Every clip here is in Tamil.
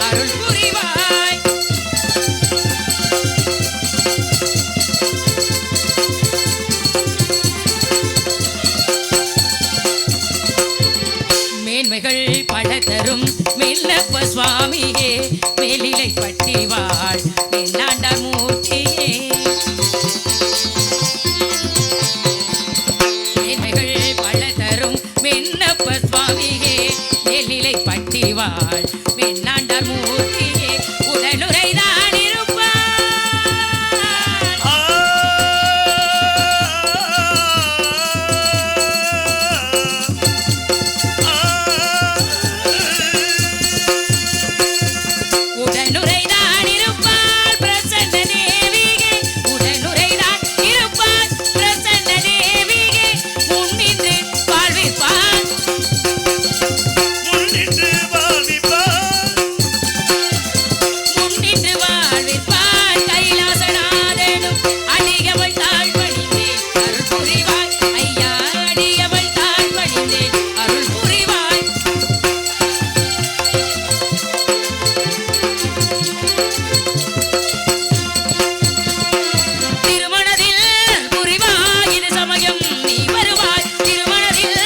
அருள் புரிவாய். மேன்மைகள் பல தரும் மெல்லப்ப சுவாமியே, மேலிலை பட்டி வாழ் மெல்லாண்டார் மூர்த்தியே. மேன்மைகள் பல தரும் மென்னப்ப சுவாமியே, மேலிலை பட்டி வாழ் மெல்லாண்டார் மூர்த்தியே. உடனுரைதான் இருப்பார் உடனுரைதான் இருப்பார் பிரசன்ன தேவிகே. உடனுரைதான் இருப்பார் பிரசன்ன தேவிகே. முன்னின்று வாழ்விப்பார் முன்னின்று வாழ்விப்பார் முன்னின்று வாழ்விப்பார் கைலாசநாதனும் அடியவள் தாழ் பணிந்தேன் அருள் புரிவாய். ஐயா அடியவள் தாழ் பணிந்தேன் அருள் புரிவாய். திருமணத்தில் புரிவாய் இது சமயம் நீ வருவாய். திருமணத்தில்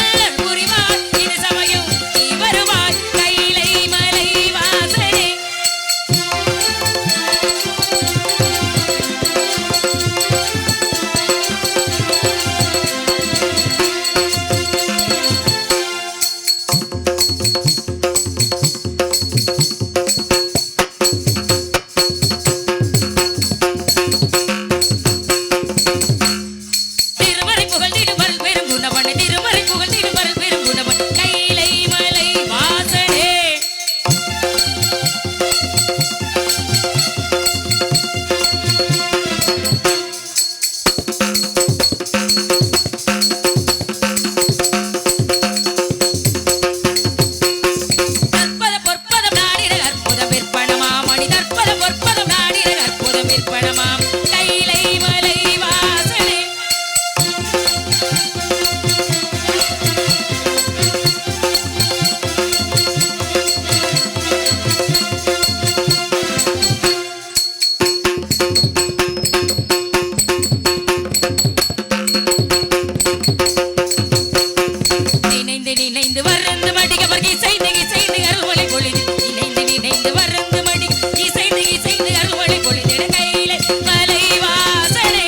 புரிவாய் இது சமயம் நீ வருவாய். கைலை மலை வாசனே திருமறை புகழ்ந்திடுவர் பெரும் குணவன். திருமறை புகழ்ந்திடுவர் பெரும் குணவன். கைலை மலை வாசனே தற்பத பொற்பதம் நாடிட அற்புதம் விற்பனமாம். மணி தற்பத பொற்பதம் நாடிட அற்புதம் விற்பனமாம். கைலை மலை வாசனே நினைந்து நினைந்து வருந்து மடிகவர் இசைந்து இசைந்து அருள்மொழி பொழிது. நினைந்து நினைந்து வருந்து மடி இசைந்து இசைந்து அருள்மொழி பொழிதிட கைலை மலை வாசனே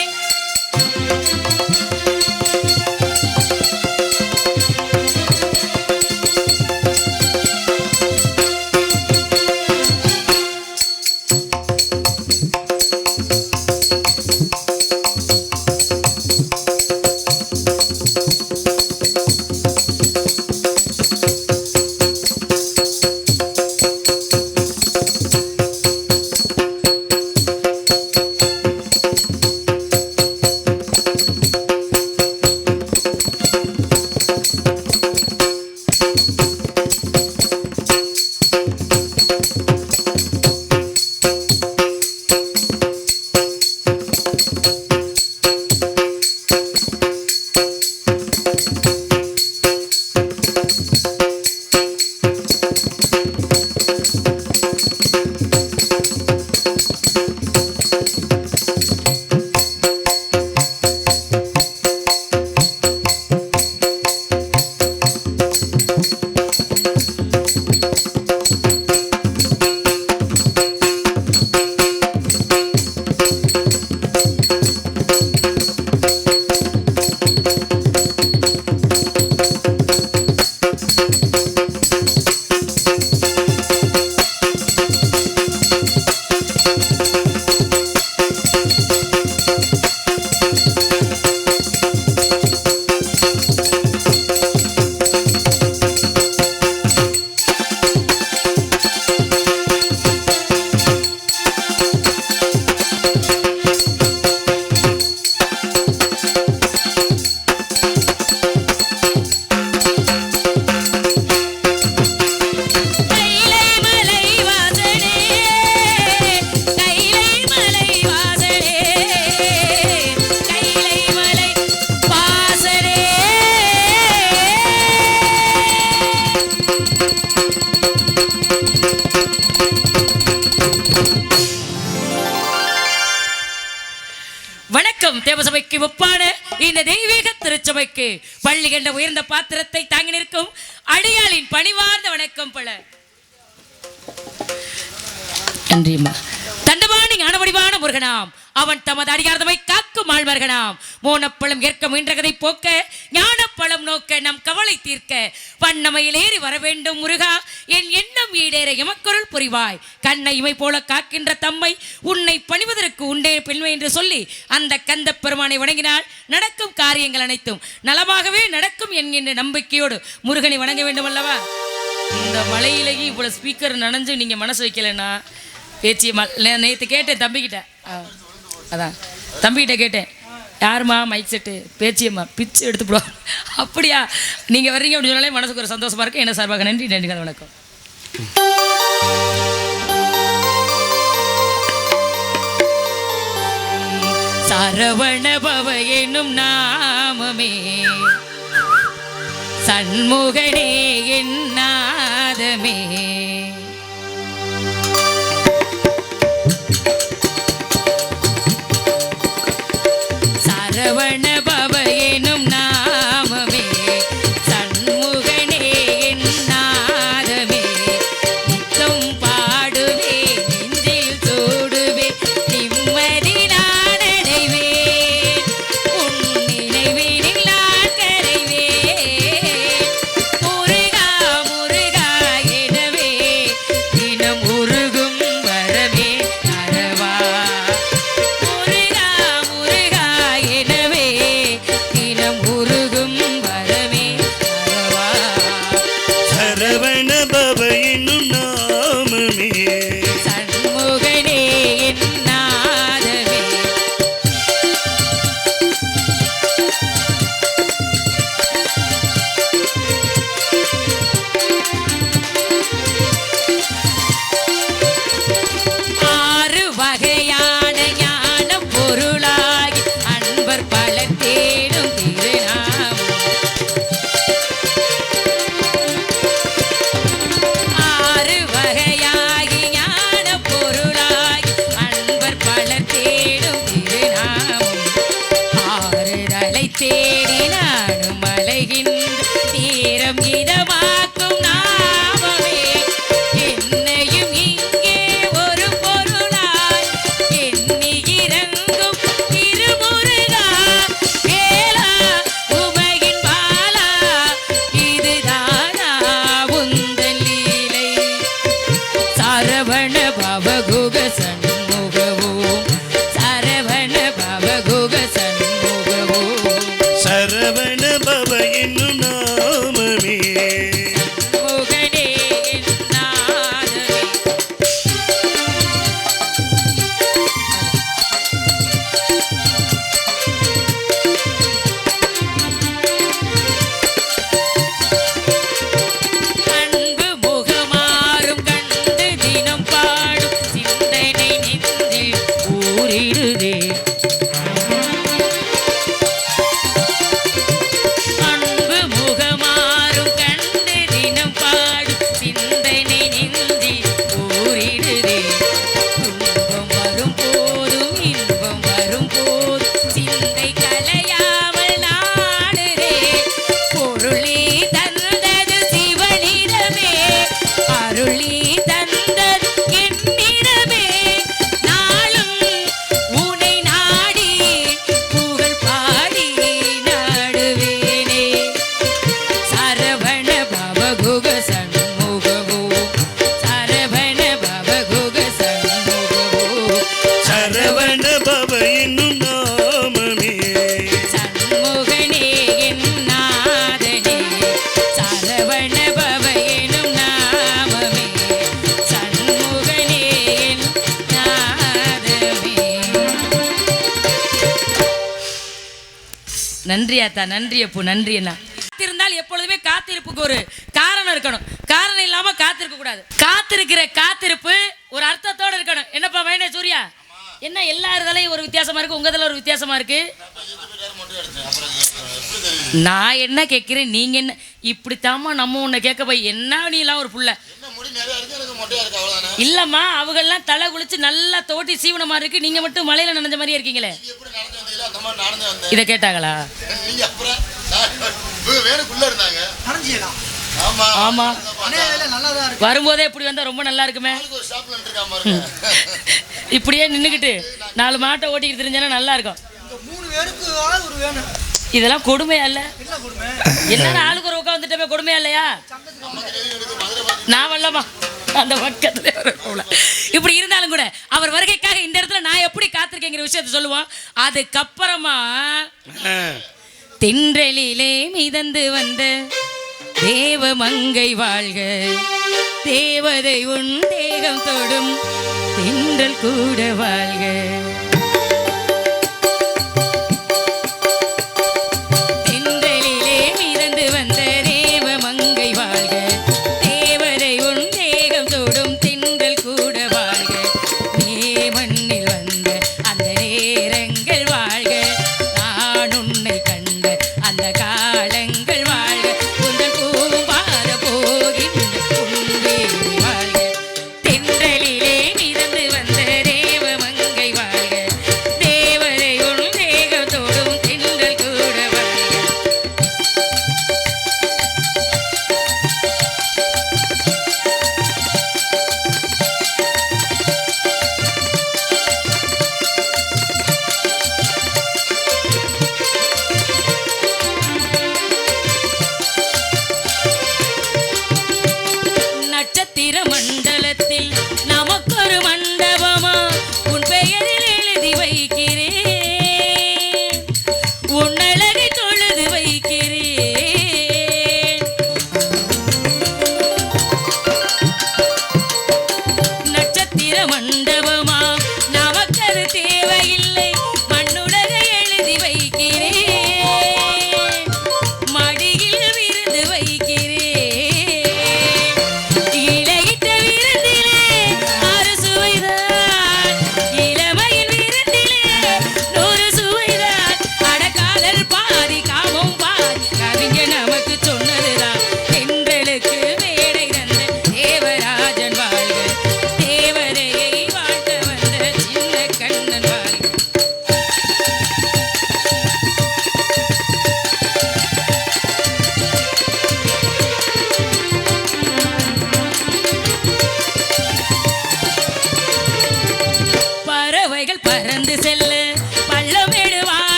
ஒப்பான இந்த தெய்வீக திருச்சபைக்கு பள்ளி கண்ட உயர்ந்த பாத்திரத்தை தாங்கி நிற்கும் அடியாளின் பணிவார்ந்த வணக்கம் பல. நன்றிம்மா. தண்டபாணி ஞானவடிவான முருகனாம் அவன் தமது அடியார்தமை காக்கும் ஆழ்வர்களாம். மோனப்பழம் ஏற்க முயன்றதை போக்க ஞானப்பழம் நோக்க நம் கவலை தீர்க்க வண்ணமையில் ஏறி வர வேண்டும் முருகா, என் எண்ணம் ஈடேற எமக்கொருள் புரிவாய். கண்ணை இமை போல காக்கின்ற தம்மை உன்னை பணிவதற்கு உண்டே பெண்மை என்று சொல்லி அந்த கந்த பெருமானை வணங்கினால் நடக்கும் காரியங்கள் அனைத்தும் நலமாகவே நடக்கும் என்கின்ற நம்பிக்கையோடு முருகனை வணங்க வேண்டும் அல்லவா. இந்த மலையிலேயே இவ்வளவு ஸ்பீக்கர் நனைஞ்சு நீங்க மனசு வைக்கலன்னா பேச்சியம்மா நேற்று கேட்டேன் தம்பிக்கிட்ட, அதான் தம்பிக்கிட்ட கேட்டேன், யாருமா மைக் செட்டு பேச்சியம்மா பிச்சு எடுத்துப்படுவாங்க. அப்படியா நீங்கள் வர்றீங்க அப்படின்னு சொன்னாலே மனசுக்கு ஒரு சந்தோஷமா இருக்கு. என்ன சார்பாக நன்றி நன்றி வணக்கம். சரவண பவ என்னும் நாமமே சண்முகனே என் நாதமே. சரவண பவ எனும் நாமமே சண்முகனே என் நாதமே. நித்தம் பாடுவே நெஞ்சில் சூடுவே நிம்மதி நான் அடைவேன். உன் நினைவினில் நான் கரைவேன். முருகா முருகா எனவே தினம் உருகும் வரமே தரவா. முருகா முருகா எனவே தினம் உருகும் வரமே தரவா. சரவண பவ என்னும் நாமமே சண்முகனே என் நாதமே. ஆறு வகையான ஞான பொருளாகி அன்பர் பலர் தேடும் திருநாமம். ஆறு வகையாகி ஞான பொருளாகி அன்பர் பலர் தேடும் திருநாமம். ஆறுதலை தேடி நானும் அலைகின்ற தீரம் இதமாக்கும் நாமமே. என்னையும் இங்கே ஒரு பொருளாய் எண்ணி இறங்கும் திருமுருகா. வேலா உமையின் பாலா இதுதானா உந்தன் லீலை. சரவண பவகுக சண்முகவோம் சரவண பவகுக சண்முகவோம். சரவண பவ என்னும் நாமமே முகனே என் நாதமே. அன்பு முகமாறும் கண்டு தினம் பாடும் சிந்தனை நெஞ்சில் ஊறிடுதே. அன்பு முகமாறும் கண்டு தினம் பாடும் சிந்தனை நெஞ்சில் ஊறிடுதே. துன்பம் வரும் போதும் இன்பம் வரும் போதும் சிந்தை கலையாமல் நாடுதே. பொருளே தந்தது சிவனிடமே அருளி தந்தது என்னிடமே. நாளும் உனை நாடி புகழ் பாடி நாடுவேனே. சரவண பவகுக சண்முகவோ சரவண பவகுக சண்முகவோ. சரவண பவ என்னும் நாமமே சண்முகனே என் நாதனே. சரவண பவ எனும் நாமமே சண்முகனே என் நாதமே. நன்றி அத்தா, நன்றி அப்பு, நன்றி அண்ணா. காத்திருந்தால் எப்பொழுதுமே காத்திருப்புக்கு ஒரு காரணம் இருக்கணும். காரணம் இல்லாம காத்திருக்க கூடாது. காத்திருக்கிற காத்திருப்பு ஒரு அர்த்தத்தோட இருக்கணும். என்னப்பா வேணே சூர்யா, என்ன எல்லா இதழையும் ஒரு வித்தியாசமா இருக்கு, உங்க இதுல ஒரு வித்தியாசமா இருக்கு. நான் என்ன கேட்கிறேன், நீங்க என்ன இப்படித்தாம்மா நம்ம உன்னை கேட்க போய் என்ன நீ எல்லாம் ஒரு புள்ள இல்லம்மா. அவங்கெல்லாம் தலை குளிச்சு நல்லா தோட்டி சீவன மாதிரி இருக்கு, நீங்க மட்டும் மலையில நனைஞ்ச மாதிரியே இருக்கீங்களே. இதை கேட்டாங்களா? ஆமா, வரும்போதே இப்படி வந்தா ரொம்ப நல்லா இருக்குமே. இப்படியே நின்னுக்கிட்டு 4 மாட்டை ஓட்டிக்கிட்டு தெரிஞ்சாலும் நல்லா இருக்கும். இதெல்லாம் கொடுமையா இல்ல? என்னடா ஆளுக்கு ஒரு உட்கா வந்துட்டமே, கொடுமையா இல்லையா? நான் வரலமா அந்த பக்கத்துல இப்படி இருந்தாலும் கூட அவர் வருகைக்காக இந்த இடத்துல நான் எப்படி காத்திருக்கேங்கிற விஷயத்த சொல்லுவோம். அதுக்கப்புறமா தென்றலிலே மிதந்து வந்த தேவ மங்கை வாழ்க, தேவதை உன் தேகம் தொடும் தென்றல் கூட வாழ்க.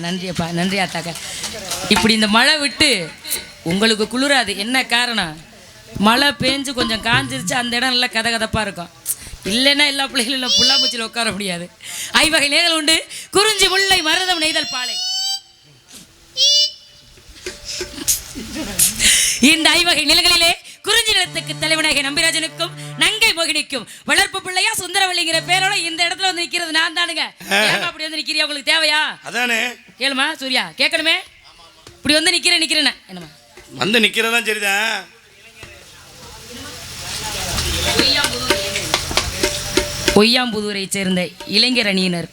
நன்றியப்பா, நன்றி ஆத்தாக்க. இப்படி இந்த மழை விட்டு உங்களுக்கு குளிராது. என்ன காரணம்? மழை பேஞ்சு கொஞ்சம் காஞ்சிருச்சு, அந்த இடம் நல்லா கதகதப்பாக இருக்கும். இல்லைன்னா எல்லா பிள்ளைகளும் புல்லாம்பூச்சியில் உட்கார முடியாது. ஐவகை நேர்கள் உண்டு. குறிஞ்சி, முல்லை, மருதம், நெய்தல், பாலை. இந்த ஐவகை நிலங்களிலே குறிஞ்சி நிலத்துக்கு தலைவனாகிய நம்பிராஜனுக்கும் நங்கை மோகினிக்கும் வளர்ப்பு பிள்ளையா சுந்தரவல்லிங்கிற பேரோட இந்த இடத்துல வந்து நிக்கிறது நான் தானுங்க. அப்படி வந்து நிக்கிறியா? உங்களுக்கு தேவையா? அதானே கேளுமா சூர்யா, கேட்கணுமே. இப்படி வந்து நிக்கிறேன்னு என்னமா வந்து நிக்கிறதா? சரிதான். ஒய்யாம்புதூரை சேர்ந்த இளைஞர் அணியினர்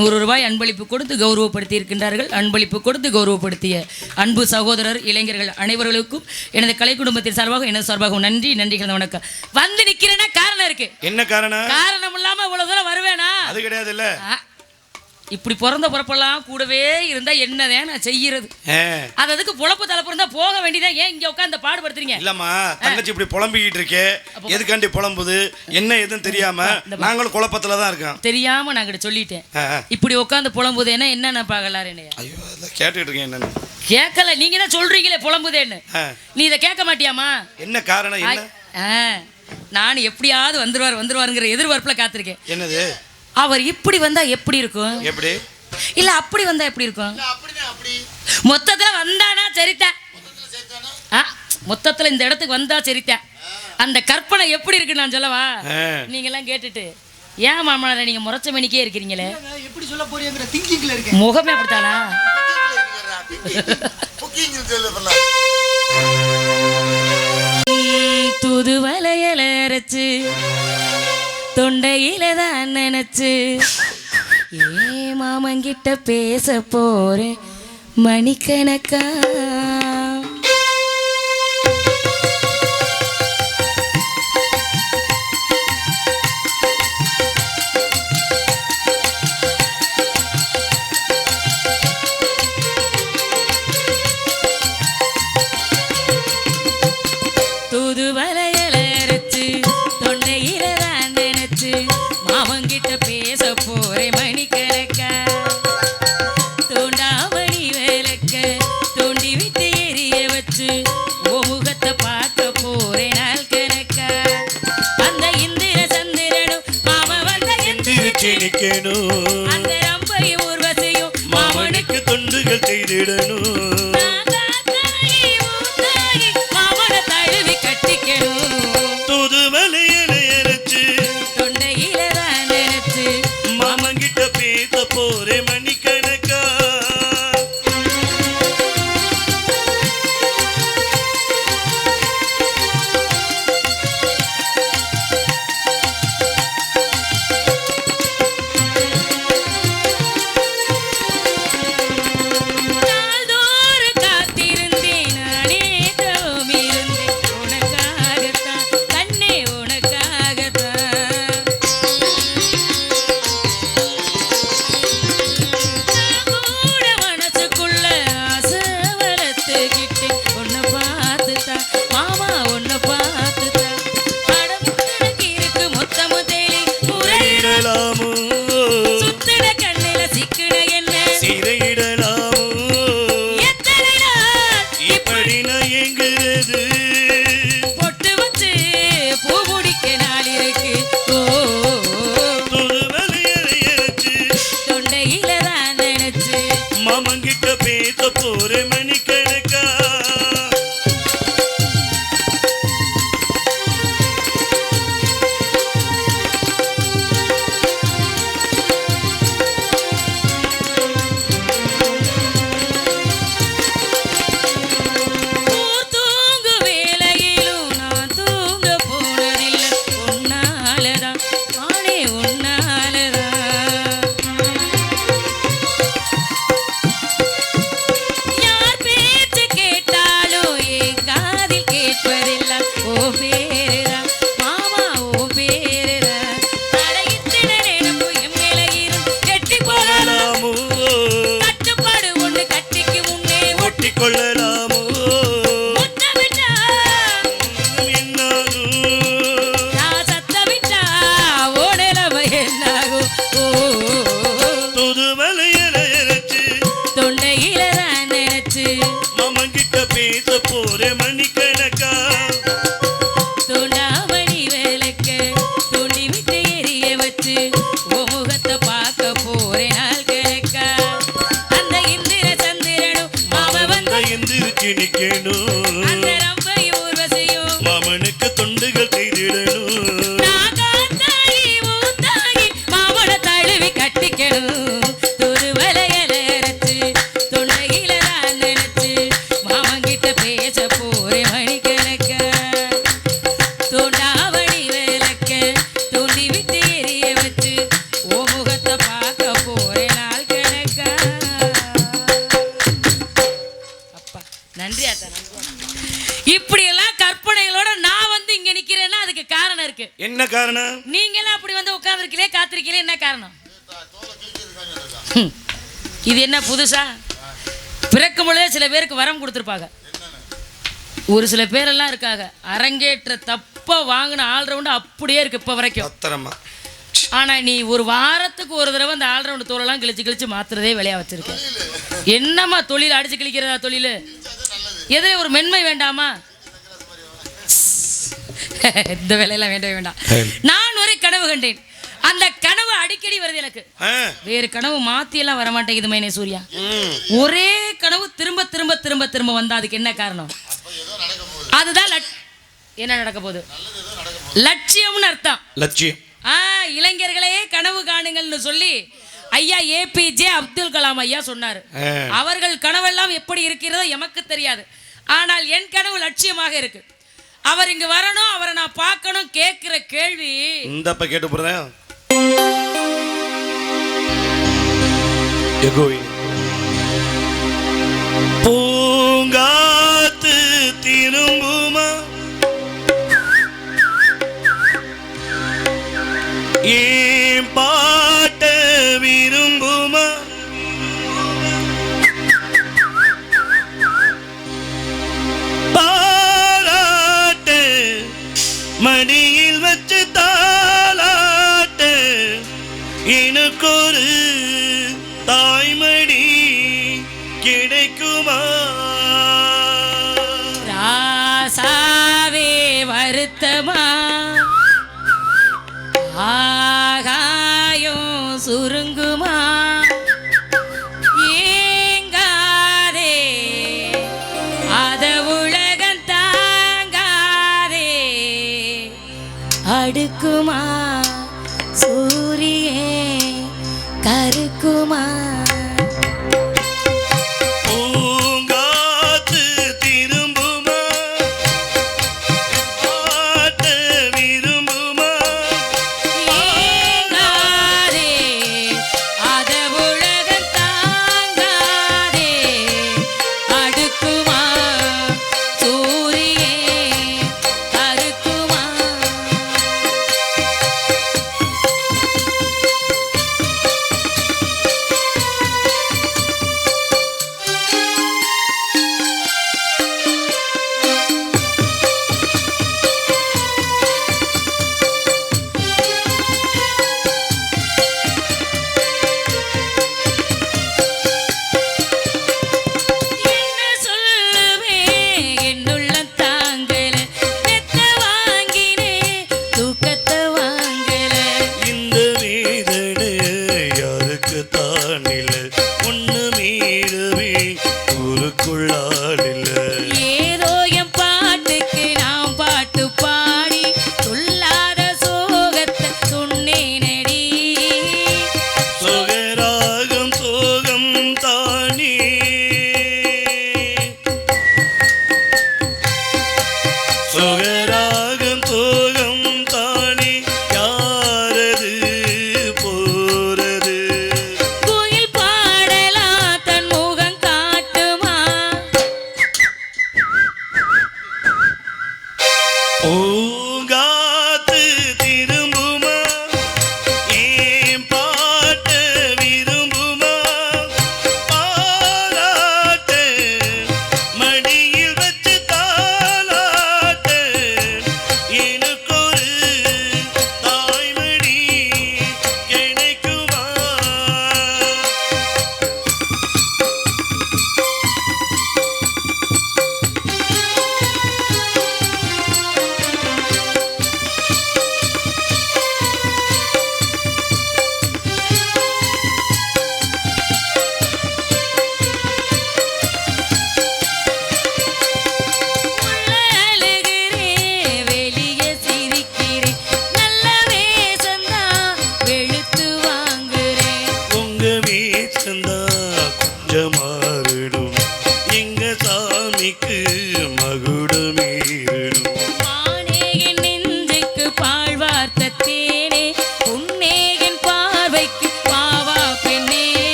100 ரூபாய் அன்பளிப்பு கொடுத்து கௌரவப்படுத்தி இருக்கின்றார்கள். அன்பளிப்பு கொடுத்து கௌரவப்படுத்திய அன்பு சகோதரர் இளைஞர்கள் அனைவர்களுக்கும் எனது கலை குடும்பத்தின் சார்பாக எனது சார்பாக நன்றி கலந்த வணக்கம். வந்து நிக்கிறேன்னா காரணம் இருக்கு. என்ன காரணம்? காரணம் இல்லாம இவ்வளவு தூரம் வருவேனா? அது கிடையாது. இல்ல இப்படி பிறந்த பிறப்பெல்லாம் கூடவே இருந்தா என்னதான் நான் செய்யறது? அது அதுக்கு பொழப்பு தலைப்பு இருந்தா போக வேண்டியதான். ஏன் இங்க உட்காந்து பாடுபடுத்துறீங்க? இல்லம்மா, தங்கச்சி இப்படி புலம்பிக்கிட்டு இருக்கே, எதுக்காண்டி புலம்புது என்ன எதுவும் தெரியாம நாங்களும் குழப்பத்துல தான் இருக்கோம். தெரியாம நான் சொல்லிட்டேன். இப்படி உட்காந்து புலம்புதேன்னா என்ன பாக்கலாரு என்னையா? ஐயோ, கேட்டுட்டு இருக்கேன். என்னன்னு கேட்கல, நீங்க தான் சொல்றீங்களே புலம்புதேன்னு. நீ இதை கேட்க மாட்டியாமா? என்ன காரணம்? என்ன? நான் எப்படியாவது வந்துருவாருங்கிற எதிர்பார்ப்புல காத்திருக்கேன். என்னது? அவர் இப்படி வந்தா எப்படி இருக்கும்? எப்படி இல்ல அப்படி வந்தா எப்படி இருக்கும்? மொத்தத்துல வந்தானா சரிதான். மொத்தத்துல இந்த இடத்துக்கு வந்தா சரிதான். அந்த கற்பனை எப்படி இருக்கு நான் சொல்லவா? நீங்க எல்லாம் கேட்டுட்டு ஏன் மாமனார நீங்க முறைச்ச மணிக்கே இருக்கிறீங்களே? எப்படி சொல்ல போறீங்கற திங்கிங்ல இருக்கேன். முகமே அப்படித்தானா? தூது வளையல அரைச்சு தொண்டையில தான் நினைச்சு ஏ மாமங்கிட்ட பேச போறேன் மணிக்கணக்கா. தூது வளையல அரைச்சு தொண்டையில தான் நினைச்சு மாமங்கிட்ட பேச போறேன் மணிக்கணக்கா. தோண்டாமணி வேலைக்க தோண்டி விட்டு எரிய வச்சு ஓ முகத்தை பார்க்க போறேன் நாள் கணக்கா. அந்த இந்திர சந்திரனும் மாம வந்த எந்திரிக்கணும், அந்த ரம்பையும் ஊர்வசையும் மாமனுக்கு தொண்டுகள் செய்திடணும். மாமனை தழுவி கட்டிக்கணும். தூது வளையலை அரைச்சு தொண்டையில தான் நினைச்சு மாமங்கிட்ட பேச போறே மணிக்கணக்கா. நாள்தோறும் காத்திருந்தேன் நானே தவம் இருந்தேன் உனக்காகத்தான் கண்ணே உனக்காகத்தான். கூட மனசுக்குள்ள ஆசை வளர்த்துக்கிட்டு உன்னை பார்த்துதான் மாமா உன்னை பார்த்துதான் அடமுடனுக்கு இருக்கு மொத்தமும் தேடி முறையிடலாமோ, சுத்திட கண்ணில சிக்கிட என்ன சிறையிடலாமோ, எத்தனை நாள் இப்படி நான் எங்குறது? பொட்டு வச்சு பூ முடிக்க நாள் இருக்கு. ஓ தூது வளையலை அரைச்சு தொண்டையில தான் நினைச்சு மாமங்கிட்ட பேச போறே மணிக்கணக்கா. ஊர் தூங்கு வேளையிலும் நான் தூங்க போனதில்லை உன்னாலதான் நானே உன்னாலதான். யார் பேச்சு கேட்டாலும் என் காதில் கேட்பதெல்லாம் ஓ பேருதான் மாமா ஓ பேருதான். அடையித்தின நினைப்பு என் மேல இரும் கெட்டி போகலாம் கொள்ளலாமோ, கட்டுப்பாடு ஒண்ணு கட்டிக்கு முன்னே ஒட்டிக்கொள்ளலாமோ, முத்தமிட்டா என்னாகும்? நான் சத்தமிட்டா ஓ நிலைமை என்னாகும்? ஓ தூது வளையலை அரைச்சு தொண்டையில தான் நினைச்சு மாமங்கிட்ட பேச போறே மணிக்கணக்கா. தோண்டாமணி வேலைக்க தோண்டி விட்டு எரிய வச்சு ஓ முகத்தை பார்க்க போறேன் நாள் கணக்கா. அந்த இந்திர சந்திரனும் மாம வந்த எந்திரிச்சு நிக்கணும், அந்த ரம்பையும் ஊர்வசையும் மாமனுக்கு தொண்டுகள் செய்திடணும். நான் காத்தாகி மூத்தாகி மாமனை தழுவி கட்டிக்கணும். தூது வளையல அரைச்சு தொண்டையில தான் நினைச்சு மாமங்கிட்ட பேச போறேன் மணிக்கணக்கா. தோண்டாவணி வேலைக்க தோண்டி விட்டு எரிய வச்சு ஓ முகத்தை பார்க்க போறேன் நாள் கணக்கா. அப்பா நன்றி ஆத்தா, நன்றி. இப்படி எல்லாம் கற்பனைகளோட நான் வந்து இங்க நிக்கிறேன்னா அதுக்கு காரணம் இருக்கு. என்ன காரணம்? நீங்க எல்லாம் அப்படி வந்து உட்கார்ந்துருக்கீங்களே காத்திருக்கீங்களே என்ன காரணம்? இது என்ன புதுசா? பிறக்கும் பொழுதே சில பேருக்கு வரம் கொடுத்துருப்பாங்க. ஒரு சில பேரெல்லாம் இருக்காங்க அரங்கேற்ற தப்பா வாங்கின ஆல்ரவுண்டு அப்படியே இருக்கு இப்போ வரைக்கும். ஆனால் நீ ஒரு வாரத்துக்கு ஒரு தடவை அந்த ஆல்ரவுண்டு தோலெல்லாம் கிழிச்சு மாத்துறதே வேலையாக வச்சிருக்க. என்னம்மா தொழில் அடிச்சு கிழிக்கிறதா தொழில்? எதிரே ஒரு மென்மை வேண்டாமா? இந்த வேலையெல்லாம் வேண்டவே வேண்டாம். நான் ஒரு கனவு கண்டேன். அந்த கனவு அடிக்கடி வருது எனக்கு. வேறு கனவு மாத்தியெல்லாம் வரமாட்டேங்குது மைனே சூர்யா. ஒரே கனவு திரும்ப திரும்ப திரும்ப திரும்ப வந்தா அதுக்கு என்ன காரணம்? அதுதான் என்ன நடக்க போகுது? லட்சியம்னு அர்த்தம். லட்சியம். இளைஞர்களே கனவு காணுங்கள்னு சொல்லி ஐயா APJ அப்துல் கலாம் ஐயா சொன்னார். அவர்கள் கனவெல்லாம் எப்படி இருக்கிறதோ எமக்கு தெரியாது. ஆனால் என் கனவு லட்சியமாக இருக்கு. அவர் இங்கு வரணும், அவரை நான் பார்க்கணும். கேட்கிற கேள்வி இந்த கேட்டு போறேன். பூங்காத்து திரும்புமா ஏன் பாட்ட விரும்புமா பாராட்ட மடியில் வச்சு தாளாட்ட எனக்கொரு தாய்மடி கிடைக்குமா? ராசாவே வருத்தமா ஆகாயம் சுருங்குமா? ஏங்காதே அத உலகம் தாங்காதே அடுக்குமா சூரியே கருக்குமா?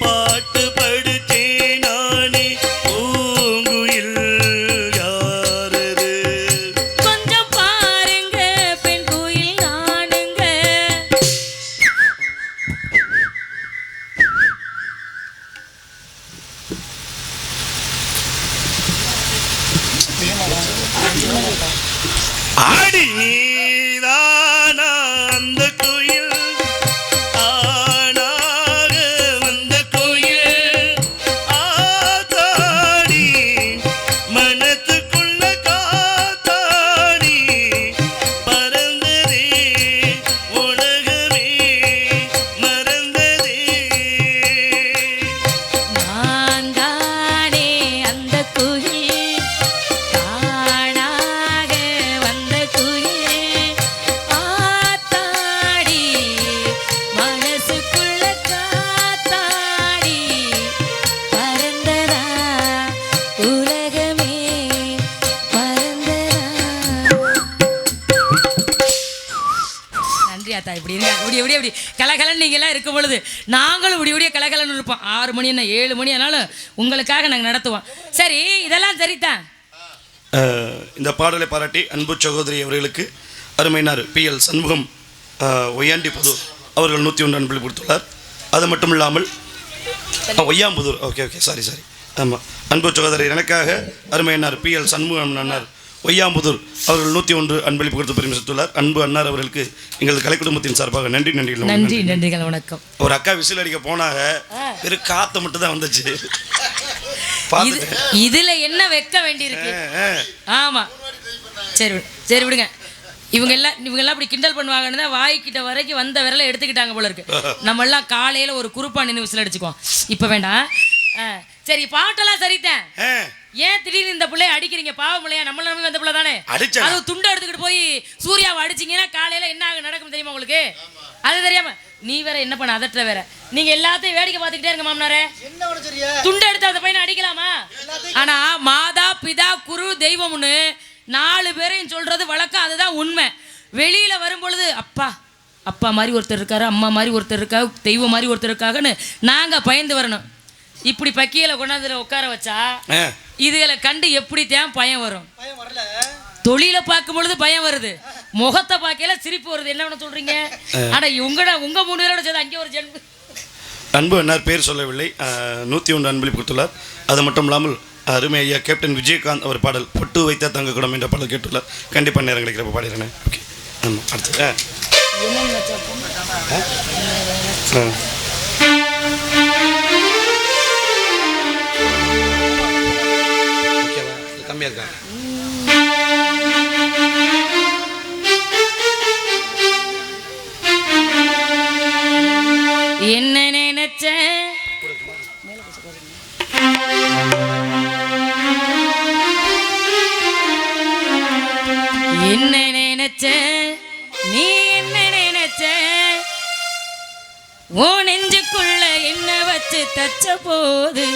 பாட்டு படித்தே நானே பூங்குயில் ஆடி நீதானா அந்த கோயில் ஆனாக வந்த கோயில் ஆத்தாடி மனத்துக்குள்ள காத்தாடி பறந்ததே உலகமே மறந்ததே நான் தானே அந்த குயில் தானாக வந்த குயில் ஆத்தாடி மனசுக்குள்ள காத்தாடி பறந்ததா உலகமே பறந்ததா. நன்றி ஆத்தா. இப்படி இருங்க, இப்படி கலகலன்னு நீங்க எல்லாம் இருக்கும் பொழுது நாங்களும் இப்படி கலகலன்னு இருப்போம். 6 மணி என்ன 7 மணி ஆனாலும் உங்களுக்காக நாங்கள் நடத்துவோம். சரி, இதெல்லாம் சரிதான். இந்த பாடலை பாராட்டி அன்பு சகோதரி அவர்களுக்கு அருமையினார் PL சண்முகம் ஒய்யாண்டி புதூர் அவர்கள் 101 அன்பளி கொடுத்துள்ளார். அது மட்டும் இல்லாமல் ஒய்யாம்புதூர், ஓகே சாரி ஆமாம், அன்பு சகோதரி எனக்காக அருமையினார் PL சண்முகம் அண்ணார் ஒய்யாம்புதூர் அவர்கள் 101 அன்பளிப்பு கொடுத்து பெருமை சேர்த்துள்ளார். அன்பு அண்ணார் அவர்களுக்கு எங்கள் கலை குடும்பத்தின் சார்பாக நன்றி. நன்றிகள், வணக்கம். ஒரு அக்கா விசில் அடிக்க போனாங்க, வெறும் காற்று மட்டும் தான் வந்துச்சு. இதுல என்ன வைக்க வேண்டியிருக்கு? ஆமா, சரி விடுங்க. இவங்க எல்லாம் இப்படி கிண்டல் பண்ணுவாங்கன்னு தான் வாய்க்கிட்ட வரைக்கும் வந்த விரலை எடுத்துக்கிட்டாங்க போல இருக்கு. நம்ம எல்லாம் காலையில ஒரு குறுப்பா நின்று விசில் அடிச்சுக்குவோம். இப்ப வேண்டாம். சரி, பாட்டெல்லாம் சரிதான். ஏன் திடீர்னு இந்த பிள்ளைய அடிக்கிறீங்க? பாவம் இல்லையா? நம்மள நம்பி வந்த பிள்ளை தானே. அது துண்டை எடுத்துக்கிட்டு போய் சூர்யாவை அடிச்சிங்கன்னா காலையில என்ன நடக்கும் தெரியுமா உங்களுக்கு? அது தெரியாம நீ வேற என்ன பண்ண அதற்ற வேற. நீங்க எல்லாத்தையும் வேடிக்கை பார்த்துக்கிட்டே இருங்க மாமனாரே. துண்டை எடுத்து அந்த பையனை அடிக்கலாமா? ஆனா மாதா பிதா குரு தெய்வம்னு 4 பேரையும் சொல்றது வழக்கம். அதுதான் உண்மை. வெளியில வரும்பொழுது அப்பா மாதிரி ஒருத்தர் இருக்காரு, அம்மா மாதிரி ஒருத்தர் இருக்காரு, தெய்வம் மாதிரி ஒருத்தர் இருக்காங்கன்னு நாங்க பயந்து வரணும். இப்படி பக்கியில கொண்டாந்து உட்கார வச்சா இதுகளை கண்டு எப்படித்தான் பயம் வரும்? தொழிலை பார்க்கும் பொழுது பயம் வருது, முகத்தை பார்க்கல சிரிப்பு வருது. என்ன பண்ண சொல்றீங்க? ஆனா உங்க 3 பேரோட சேர்ந்து அங்கே ஒரு ஜென்ம. அன்பு என்னார் பேர் சொல்லவில்லை, 101 அன்பளிப்பு கொடுத்துள்ளார். அது மட்டும் இல்லாமல் அருமை ஐயா கேப்டன் விஜயகாந்த் அவர் பாடல் பொட்டு வைத்த தங்க குடம் என்ற பாடல் கேட்டுள்ளார். கண்டிப்பாக நேரம் கிடைக்கிறப்ப பாடிடுறேன். ஓகே, ஆமாம். அடுத்து கம்மியாக இருக்காங்க. என்ன நினைச்ச என்ன நினைச்ச நீ என்ன நினைச்ச ஓ நெஞ்சுக்குள்ள என்ன வச்சு தச்ச போது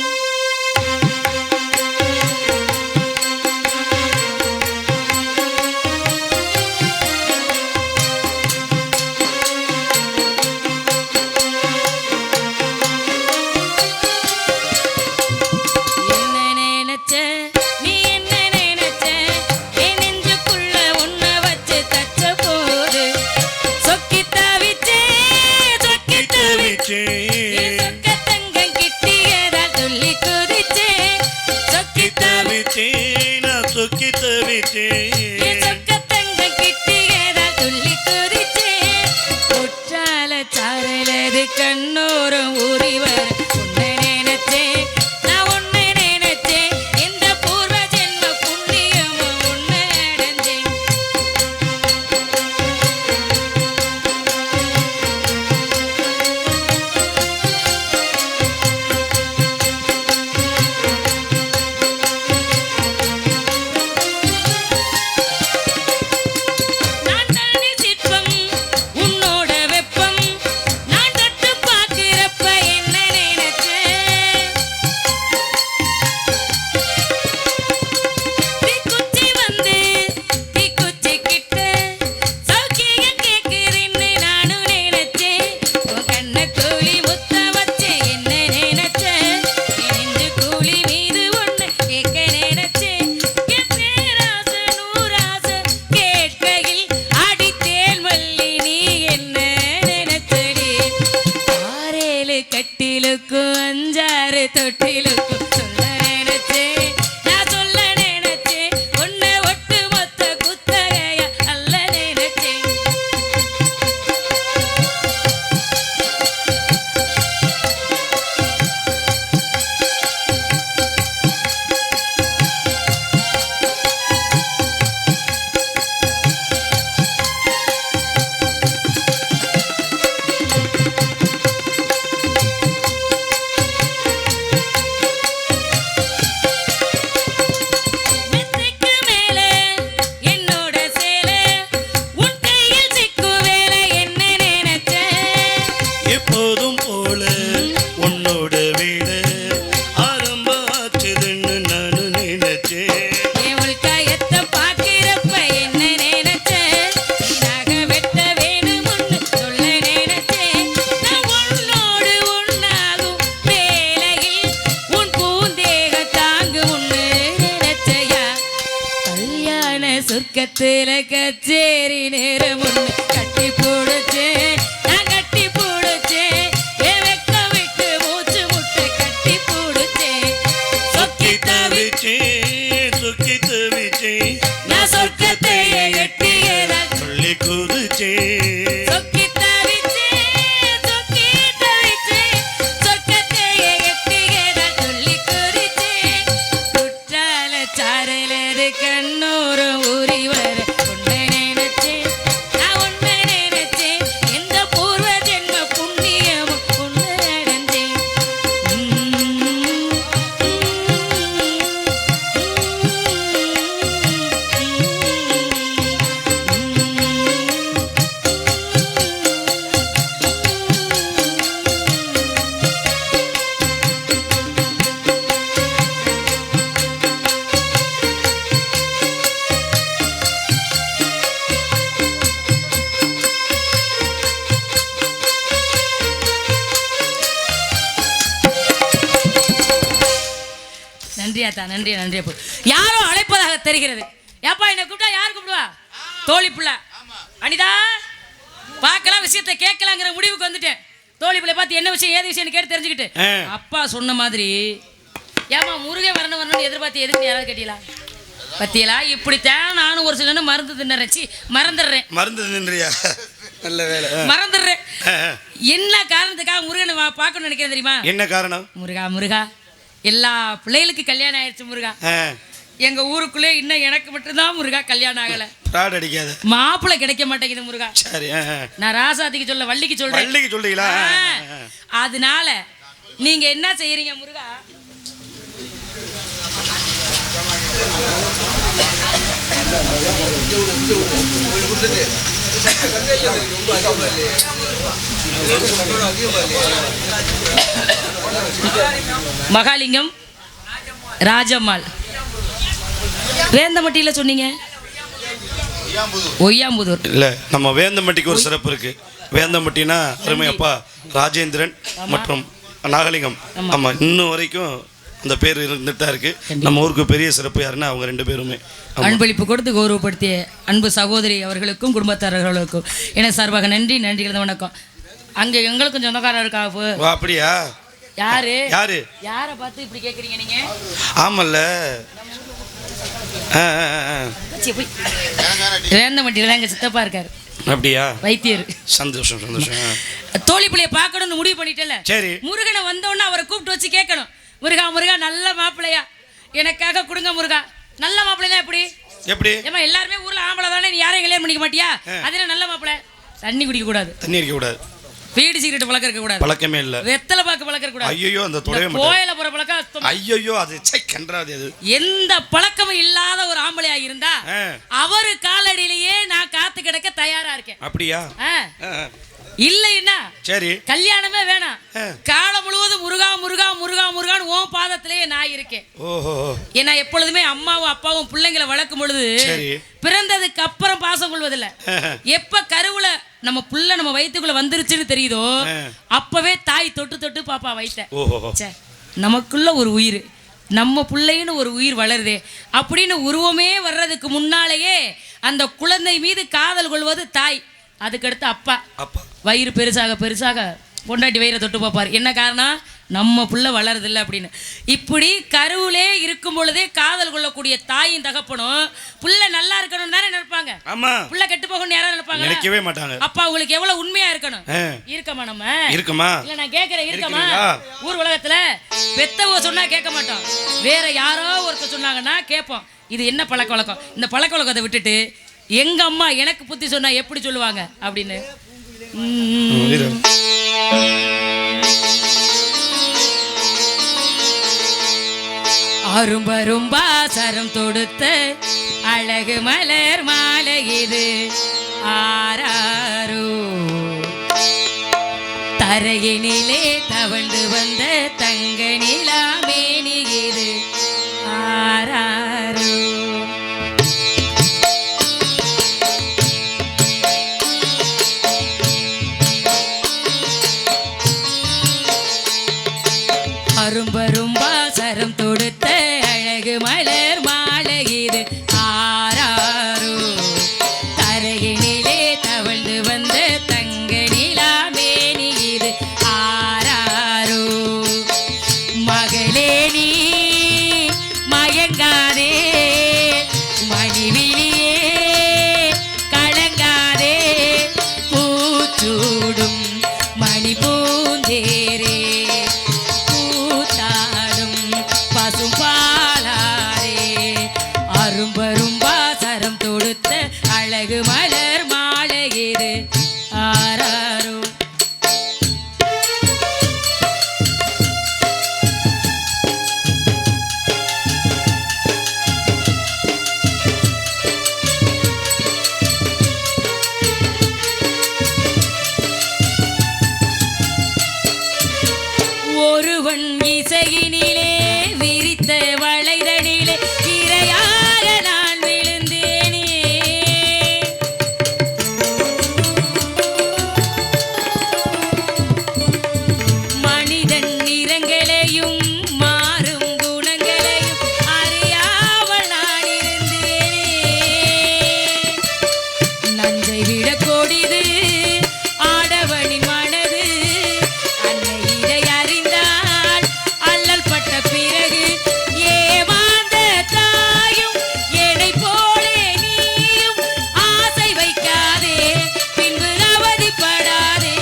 கண்ணோரம் ஊறிவர் உன்னை நினைச்சே நான் உன்னை நினைச்சே இந்த பூர்வ ஜென்ம புண்ணியமும் உன்னை அடைஞ்சேன். தவிச்சேன் என் உள்காயத்தை பார்க்கிறப்ப என்ன நினைச்சேன் நக வெட்ட வேணும்னு சொல்ல நினைச்சேன் நான் உன்னோடு உன்னாகும் வேலையில் உன் பூந்தேக தாங்கு உன்னு நினைச்சையா கல்யாண சொர்க்கத்துல கச்சேரி நேரம் ஒண்ணு கட்டி போடுச்சேன் நான் கட்டி போடுச்சேன் என் வெக்க விட்டு மூச்சு முட்டை கட்டி போடுச்சேன் சொக்கி தவிச்சேன் சுக்கி தவிச்சேன் நான் சொர்க்கத்தை எட்டியதா சொல்லி குதிச்சேன் சொக்கி தவிச்சேன் சொக்கி தவிச்சேன் சொர்க்கத்தை எட்டியதா சொல்லி குறிச்சேன் குற்றால சாரலது கண்ணோரம் ஊறி வர உன்னை நினைச்சேன் நான் உன்னை நினைச்சேன் எந்த பூர்வ ஜென்ம புண்ணியமும் உன்னை அடைஞ்சேன் நன்றியாத்தா நன்றி நன்றி அப்போ யாரோ அழைப்பதாக தெரிகிறது ஏப்பா என்னை கூப்பிட்டா யார் கூப்பிடுவா தோழி பிள்ளை அனிதா பார்க்கலாம் விஷயத்தை கேட்கலாங்கிற முடிவுக்கு வந்துட்டேன் தோழி பிள்ளை பார்த்து என்ன விஷயம் ஏது விஷயம்னு கேட்டு தெரிஞ்சுக்கிட்டு அப்பா சொன்ன மாதிரி ஏமா முருகன் வரணும்னு எதிர்பார்த்து எதுக்கு யாராவது கேட்டீங்களா பத்தியலா இப்படித்தான் நானும் ஒரு சில மருந்து தின்னுறேன் மறந்துடுறேன் மருந்து நின்றியா நல்ல வேலை மறந்துடுறேன் என்ன காரணத்துக்காக முருகனை பார்க்கணும்னு நினைக்கிறேன் தெரியுமா என்ன காரணம் முருகா முருகா எல்லா பிள்ளைகளுக்கு கல்யாணம் ஆயிடுச்சு முருகா எங்க ஊருக்குள்ளே இன்னும் எனக்கு மட்டும்தான் முருகா கல்யாணம் ஆகல பிராட் அடிக்காத மாப்பிள்ளை கிடைக்க மாட்டேங்குது முருகா சரி நான் ராசாத்திக்கு சொல்ல வள்ளிக்கு சொல்றேன் வள்ளிக்கு சொல்றீங்களா அதனால நீங்க என்ன செய்யறீங்க முருகா மகாலிங்கம் ராஜம்மாள் வேந்தமட்டியில சொன்னீங்க ஒய்யாம்புதூர் இல்ல நம்ம வேந்தம்பட்டிக்கு ஒரு சிறப்பு இருக்கு வேந்தம்பட்டினா அருமை அப்பா ராஜேந்திரன் மற்றும் நாகலிங்கம் ஆமா இன்னும் வரைக்கும் அந்த பேர் இருந்துட்டு தான் இருக்கு நம்ம ஊருக்கு பெரிய சிறப்பு யாருன்னா அவங்க ரெண்டு பேருமே அன்பளிப்பு கொடுத்து கௌரவப்படுத்திய அன்பு சகோதரி அவர்களுக்கும் குடும்பத்தாரர்களுக்கும் என சார்பாக நன்றி நன்றிகள் வணக்கம் அங்க எங்களுக்கும் சொந்தக்காரர் இருக்கா அப்படியா யாரு யாரு யாரை பார்த்து இப்படி கேக்குறீங்க நீங்க ஆமல்ல வேந்தமட்டியில எங்க சித்தப்பா இருக்காரு அப்படியா வைத்தியர் சந்தோஷம் சந்தோஷம் தோழி பிள்ளைய பார்க்கணும்னு முடிவு பண்ணிட்டல சரி முருகனை வந்தோடனே அவரை கூப்பிட்டு வச்சு கேட்கணும் முருகா முருகா நல்ல மாப்பிள்ளையா எனக்காக கொடுங்க முருகா நல்ல மாப்பிள்ளையா எப்படி எப்படி ஏமா எல்லாருமே ஊர்ல ஆம்பளை தானே நீ யாரையும் கல்யாணம் பண்ணிக்க மாட்டியா அதுல நல்ல மாப்பிள்ளை தண்ணி குடிக்க கூடாது தண்ணி அடிக்க கூடாது பீடி சிகரெட் பழக்கம் இருக்க கூடாது பழக்கமே இல்ல வெத்தலை பாக்கு பழக்கம் இருக்க கூடாது ஐயோ அந்த தொடையே கோயில போற பழக்கம் ஐயோ அது சை கன்றாது அது எந்த பழக்கமும் இல்லாத ஒரு ஆம்பளையா இருந்தா அவரு காலடியிலேயே நான் காத்து கிடக்க தயாரா இருக்கேன் அப்படியா இல்லைன்னா சரி கல்யாணமே வேணாம் காலம் முழுவதும் முருகா முருகா முருகா முருகான்னு உன் பாதத்திலேயே நான் இருக்கேன் ஓஹோ ஏன்னா எப்பொழுதுமே அம்மாவும் அப்பாவும் பிள்ளைங்களை வளர்க்கும் பொழுது பிறந்ததுக்கு அப்புறம் பாசம் கொள்வதில்லை எப்ப கருவுல நம்ம புள்ள நம்ம வயிற்றுக்குள்ள வந்துருச்சுன்னு தெரியுதோ அப்பவே தாய் தொட்டு தொட்டு பாப்பா வைத்த நமக்குள்ள ஒரு உயிர் நம்ம பிள்ளைன்னு ஒரு உயிர் வளருதே அப்படின்னு உருவமே வர்றதுக்கு முன்னாலேயே அந்த குழந்தை மீது காதல் கொள்வது தாய் அதுக்கடுத்து அப்பா வயிறு பெருசாக பெருசாக பொண்டாட்டி வயிறை தொட்டு பார்ப்பார் என்ன காரணம் நம்ம புள்ள வளருதில்லை அப்படின்னு இப்படி கருவிலே இருக்கும் பொழுதே காதல் கொள்ளக்கூடிய தாயும் தகப்பனும் புள்ள நல்லா இருக்கணும் தானே நினைப்பாங்க புள்ள கெட்டு போகணும்னு யாரும் நினைப்பாங்க நினைக்கவே மாட்டாங்க அப்பா உங்களுக்கு எவ்வளவு உண்மையா இருக்கணும் இருக்கமா நம்ம இருக்குமா இல்ல நான் கேக்குறேன் இருக்கமா ஊர் உலகத்துல பெத்தவங்க சொன்னா கேட்க மாட்டோம் வேற யாரோ ஒருத்தர் சொன்னாங்கன்னா கேட்போம் இது என்ன பழக்க வழக்கம் இந்த பழக்க வழக்கத்தை விட்டுட்டு எங்க அம்மா எனக்கு புத்தி சொன்னா எப்படி சொல்லுவாங்க அப்படின்னு அரும்பரும்பா சரம் தொடுத்த அழகு மலர் மாலை இது ஆராரோ தரையினிலே தவண்டு வந்த தங்க நிலாமேனி இது ஆராரோ அரும்பரும்பா சரம் தொடுத்த அழகு மலர் மாலை இது ஆராரோ. ஒருவன் இசையினிலே விரித்த வளைதனிலே இரையாக நான் விழுந்தேனே. மனிதன் நிறங்களையும் மாறும் குணங்களையும் அறியாமல் நான் இருந்தேனே. நஞ்சை விட கொடிது ஆடவனின் மனது, அன்னை இதை அறிந்தால் அல்லல் பட்ட பிறகு ஏமாந்த தாயும் என்னை போலே நீயும் ஆசை வைக்காதே, பின்பு அவதிப்படாதே.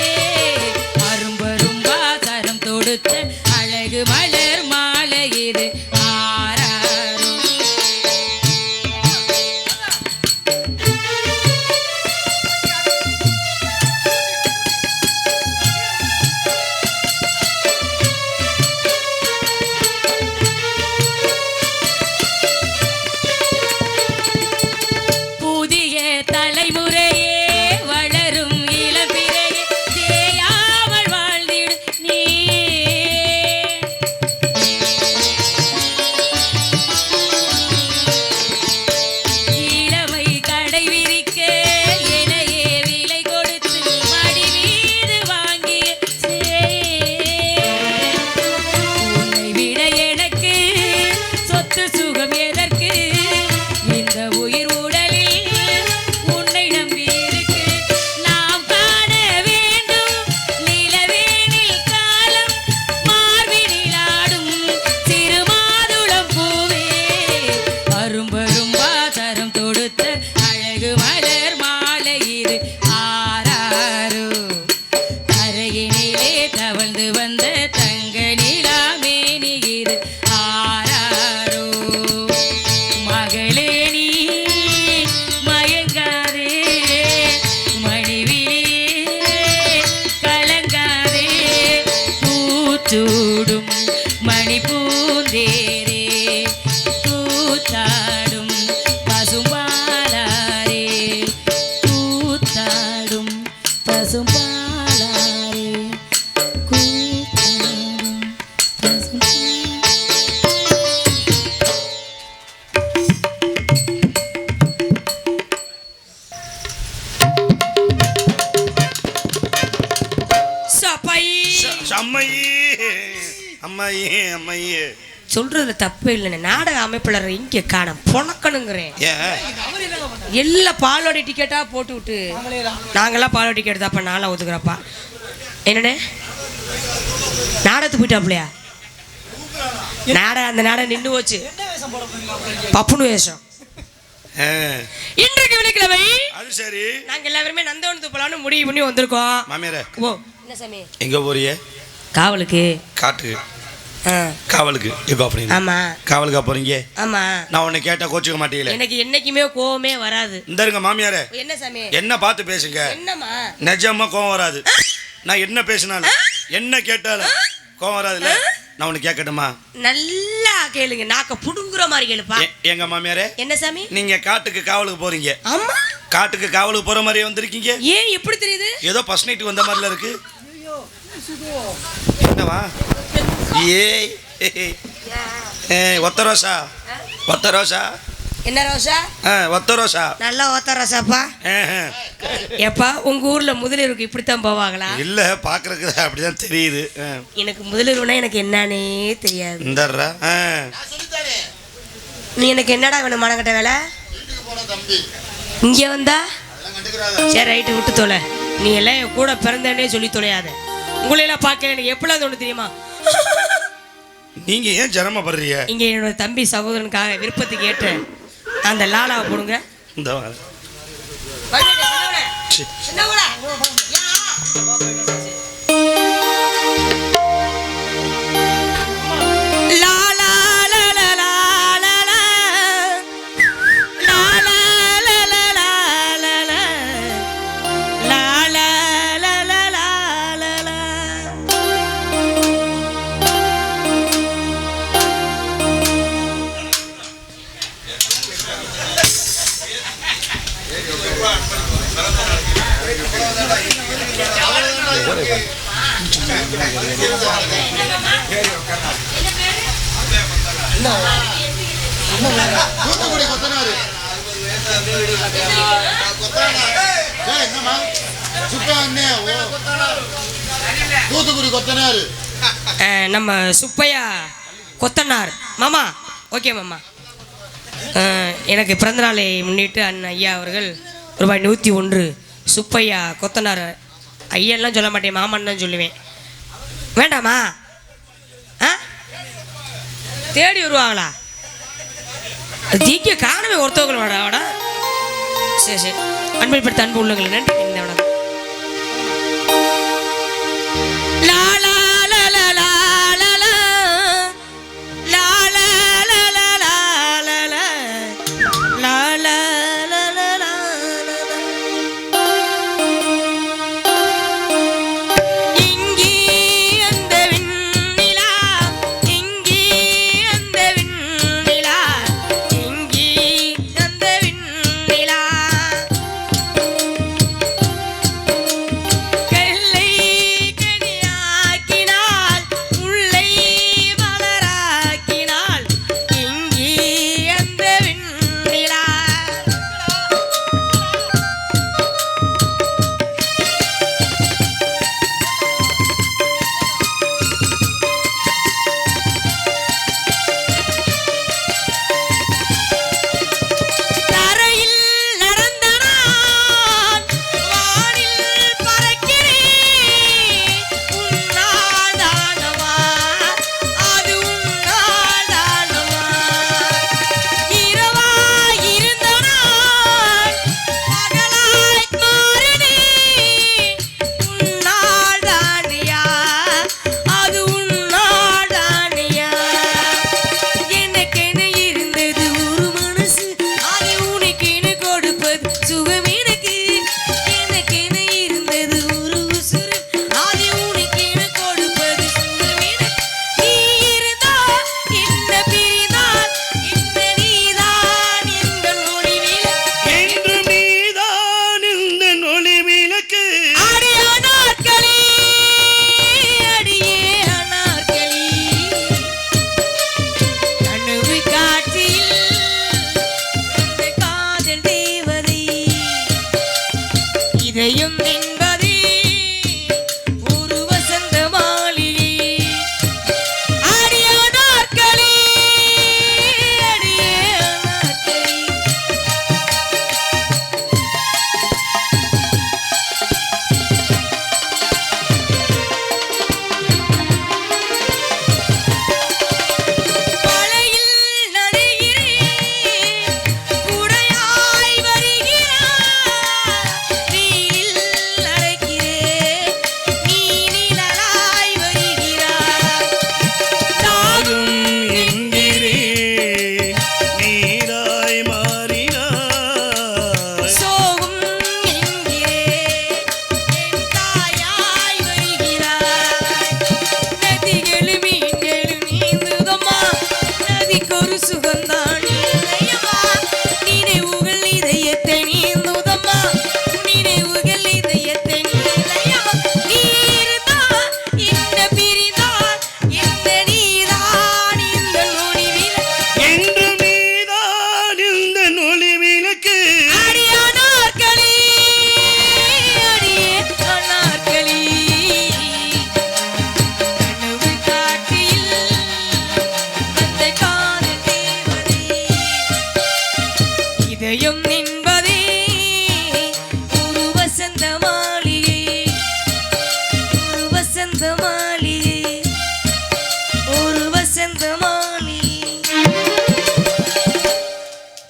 அரும்பரும்பா சரம் தொடுத்த அழகு மலர் மாலை இது ஆராரோ. புதிய தலைமுறையே வளரும் இளம்பிறையே தேயாமல் வாழ்ந்திடு நீ. இளமை கடை விரிக்க எனையே விலை கொடுத்து மடி மீது வாங்கிய உன்னை விட எனக்கு சொத்து சுகம் எதற்கு? இந்த உயிர் உடலில் உன்னை நம்பி இருக்கு. நாம் காண வேண்டும் நிலவேனில் காலம், மார்பினில் ஆடும் சிறு மாதுளம் பூவே. அரும்பரும்பா சரம் தொடுத்த அழகு மலர் மாலை இது ஆராரோ. கரையினிலே தவழ்ந்து வந்த தங்க நிலா மேனி இது ஆராரோ. மகளே நீ மயங்காதே, மணிவிழியே கலங்காதே, பூச்சூடும் மணி பூந்தேரே, கூத்தாடும் பசும்பாலாரே, கூத்தாடும் பசும்பாலாரே, கூத்தாடும் பசும்பாலாரே. சப்பை அம்மையே அம்மையே அம்மையே. சொல்றதுல தப்பு இல்லைன்னு நாடக அமைப்பாளர் இங்கே காண பொணக்கணுங்கிறேன். ஏன் எல்லாம் பாலோட டிக்கெட்டா போட்டு விட்டு நாங்கெல்லாம் பாலோட டிக்கெட் தான்ப்பா, நான்லாம் ஒத்துக்கிறப்பா. என்னண்ணே நாடகத்துக்கு போயிட்டாப்லையா? அந்த நாடகம் நின்று போச்சு. பப்புனு வேஷம். இன்றைக்கு வெள்ளிக்கிழமை அது சரி, நாங்க எல்லாருமே நந்தவனத்துக்கு போலான்னு முடிவு பண்ணி வந்திருக்கோம். மாமியாரே ஓ என்ன சாமி? எங்க போறிய? காவலுக்கு. காட்டுக்கு காவலுக்கு. ஆமா காவலுக்கா போறீங்க? ஆமா. நான் உன்னை கேட்டா கோச்சுக்க மாட்டீங்களே? எனக்கு என்னைக்குமே கோவமே வராது. இந்த இருங்க மாமியாரே, என்ன சாமி? என்ன பார்த்து பேசுங்க. என்னம்மா? நிஜமா கோவம் வராது. நான் என்ன பேசினாலும் என்ன கேட்டாலும் கோவம் வராதுல்ல. நான் உன்னை கேட்கட்டுமா? நல்லா கேளுங்க, நாக்க புடுங்குற மாதிரி கேளுப்பா. எங்க மாமியாரே, என்ன சாமி? நீங்க காட்டுக்கு காவலுக்கு போறீங்க. ஆமா. காட்டுக்கு காவலுக்கு போற மாதிரியே வந்திருக்கீங்க. ஏன் எப்படி தெரியுது? ஏதோ ஃபர்ஸ்ட் நைட் வந்த மாதிரில இருக்கு. என்னவா? ஏய் ஒத்த ரோசா, ஒத்த ரோசா. என்ன ரோசா? ஒத்த ரோசா. நல்லா ஒத்த ரோசாப்பா. எப்பா உங்க ஊர்ல முதலிரவுக்கு இப்படித்தான் போவாங்களா? இல்ல பாக்குறதுக்கு அப்படிதான் தெரியுது. எனக்கு முதலிரவுனா எனக்கு என்னன்னே தெரியாது. இந்தர்ரா நீ எனக்கு என்னடா வேணும் மனங்கட்ட வேலை? இங்க வந்தா சரி ரைட்டு விட்டு தொலை. நீ எல்லாம் என் கூட பிறந்தேன்னே சொல்லி தொலையாத. உங்களையெல்லாம் பார்க்க எனக்கு எப்படிலாம் தோணு தெரியுமா? நீங்க ஏன் ஜனமப்படுறீங்க? இங்க என்னோட தம்பி சகோதரனுக்காக விருப்பத்துக்கு ஏற்ற அந்த லாலாவை போடுங்க. இந்த தூத்துக்குடி கொத்தனாரு. என்னம்மா சுப்பா அண்ணே? தூத்துக்குடி கொத்தனாரு. நம்ம சுப்பையா கொத்தனார் மாமா. ஓகே மாமா. எனக்கு பிறந்தநாளை முன்னிட்டு அண்ணன் ஐயா அவர்கள் ரூபாய் 101 சுப்பையா கொத்தனார். ஐயெல்லாம் சொல்ல மாட்டேன், மாமன் தான் சொல்லுவேன். வேண்டாமா? ஆ தேடி வருவாங்களா? ஜிக்க காணவே ஒருத்தவங்க வாடா. சரி சரி, அன்பளிப்படுத்த அன்பு உள்ளவங்களை நன்றி. இந்த வணக்கம்.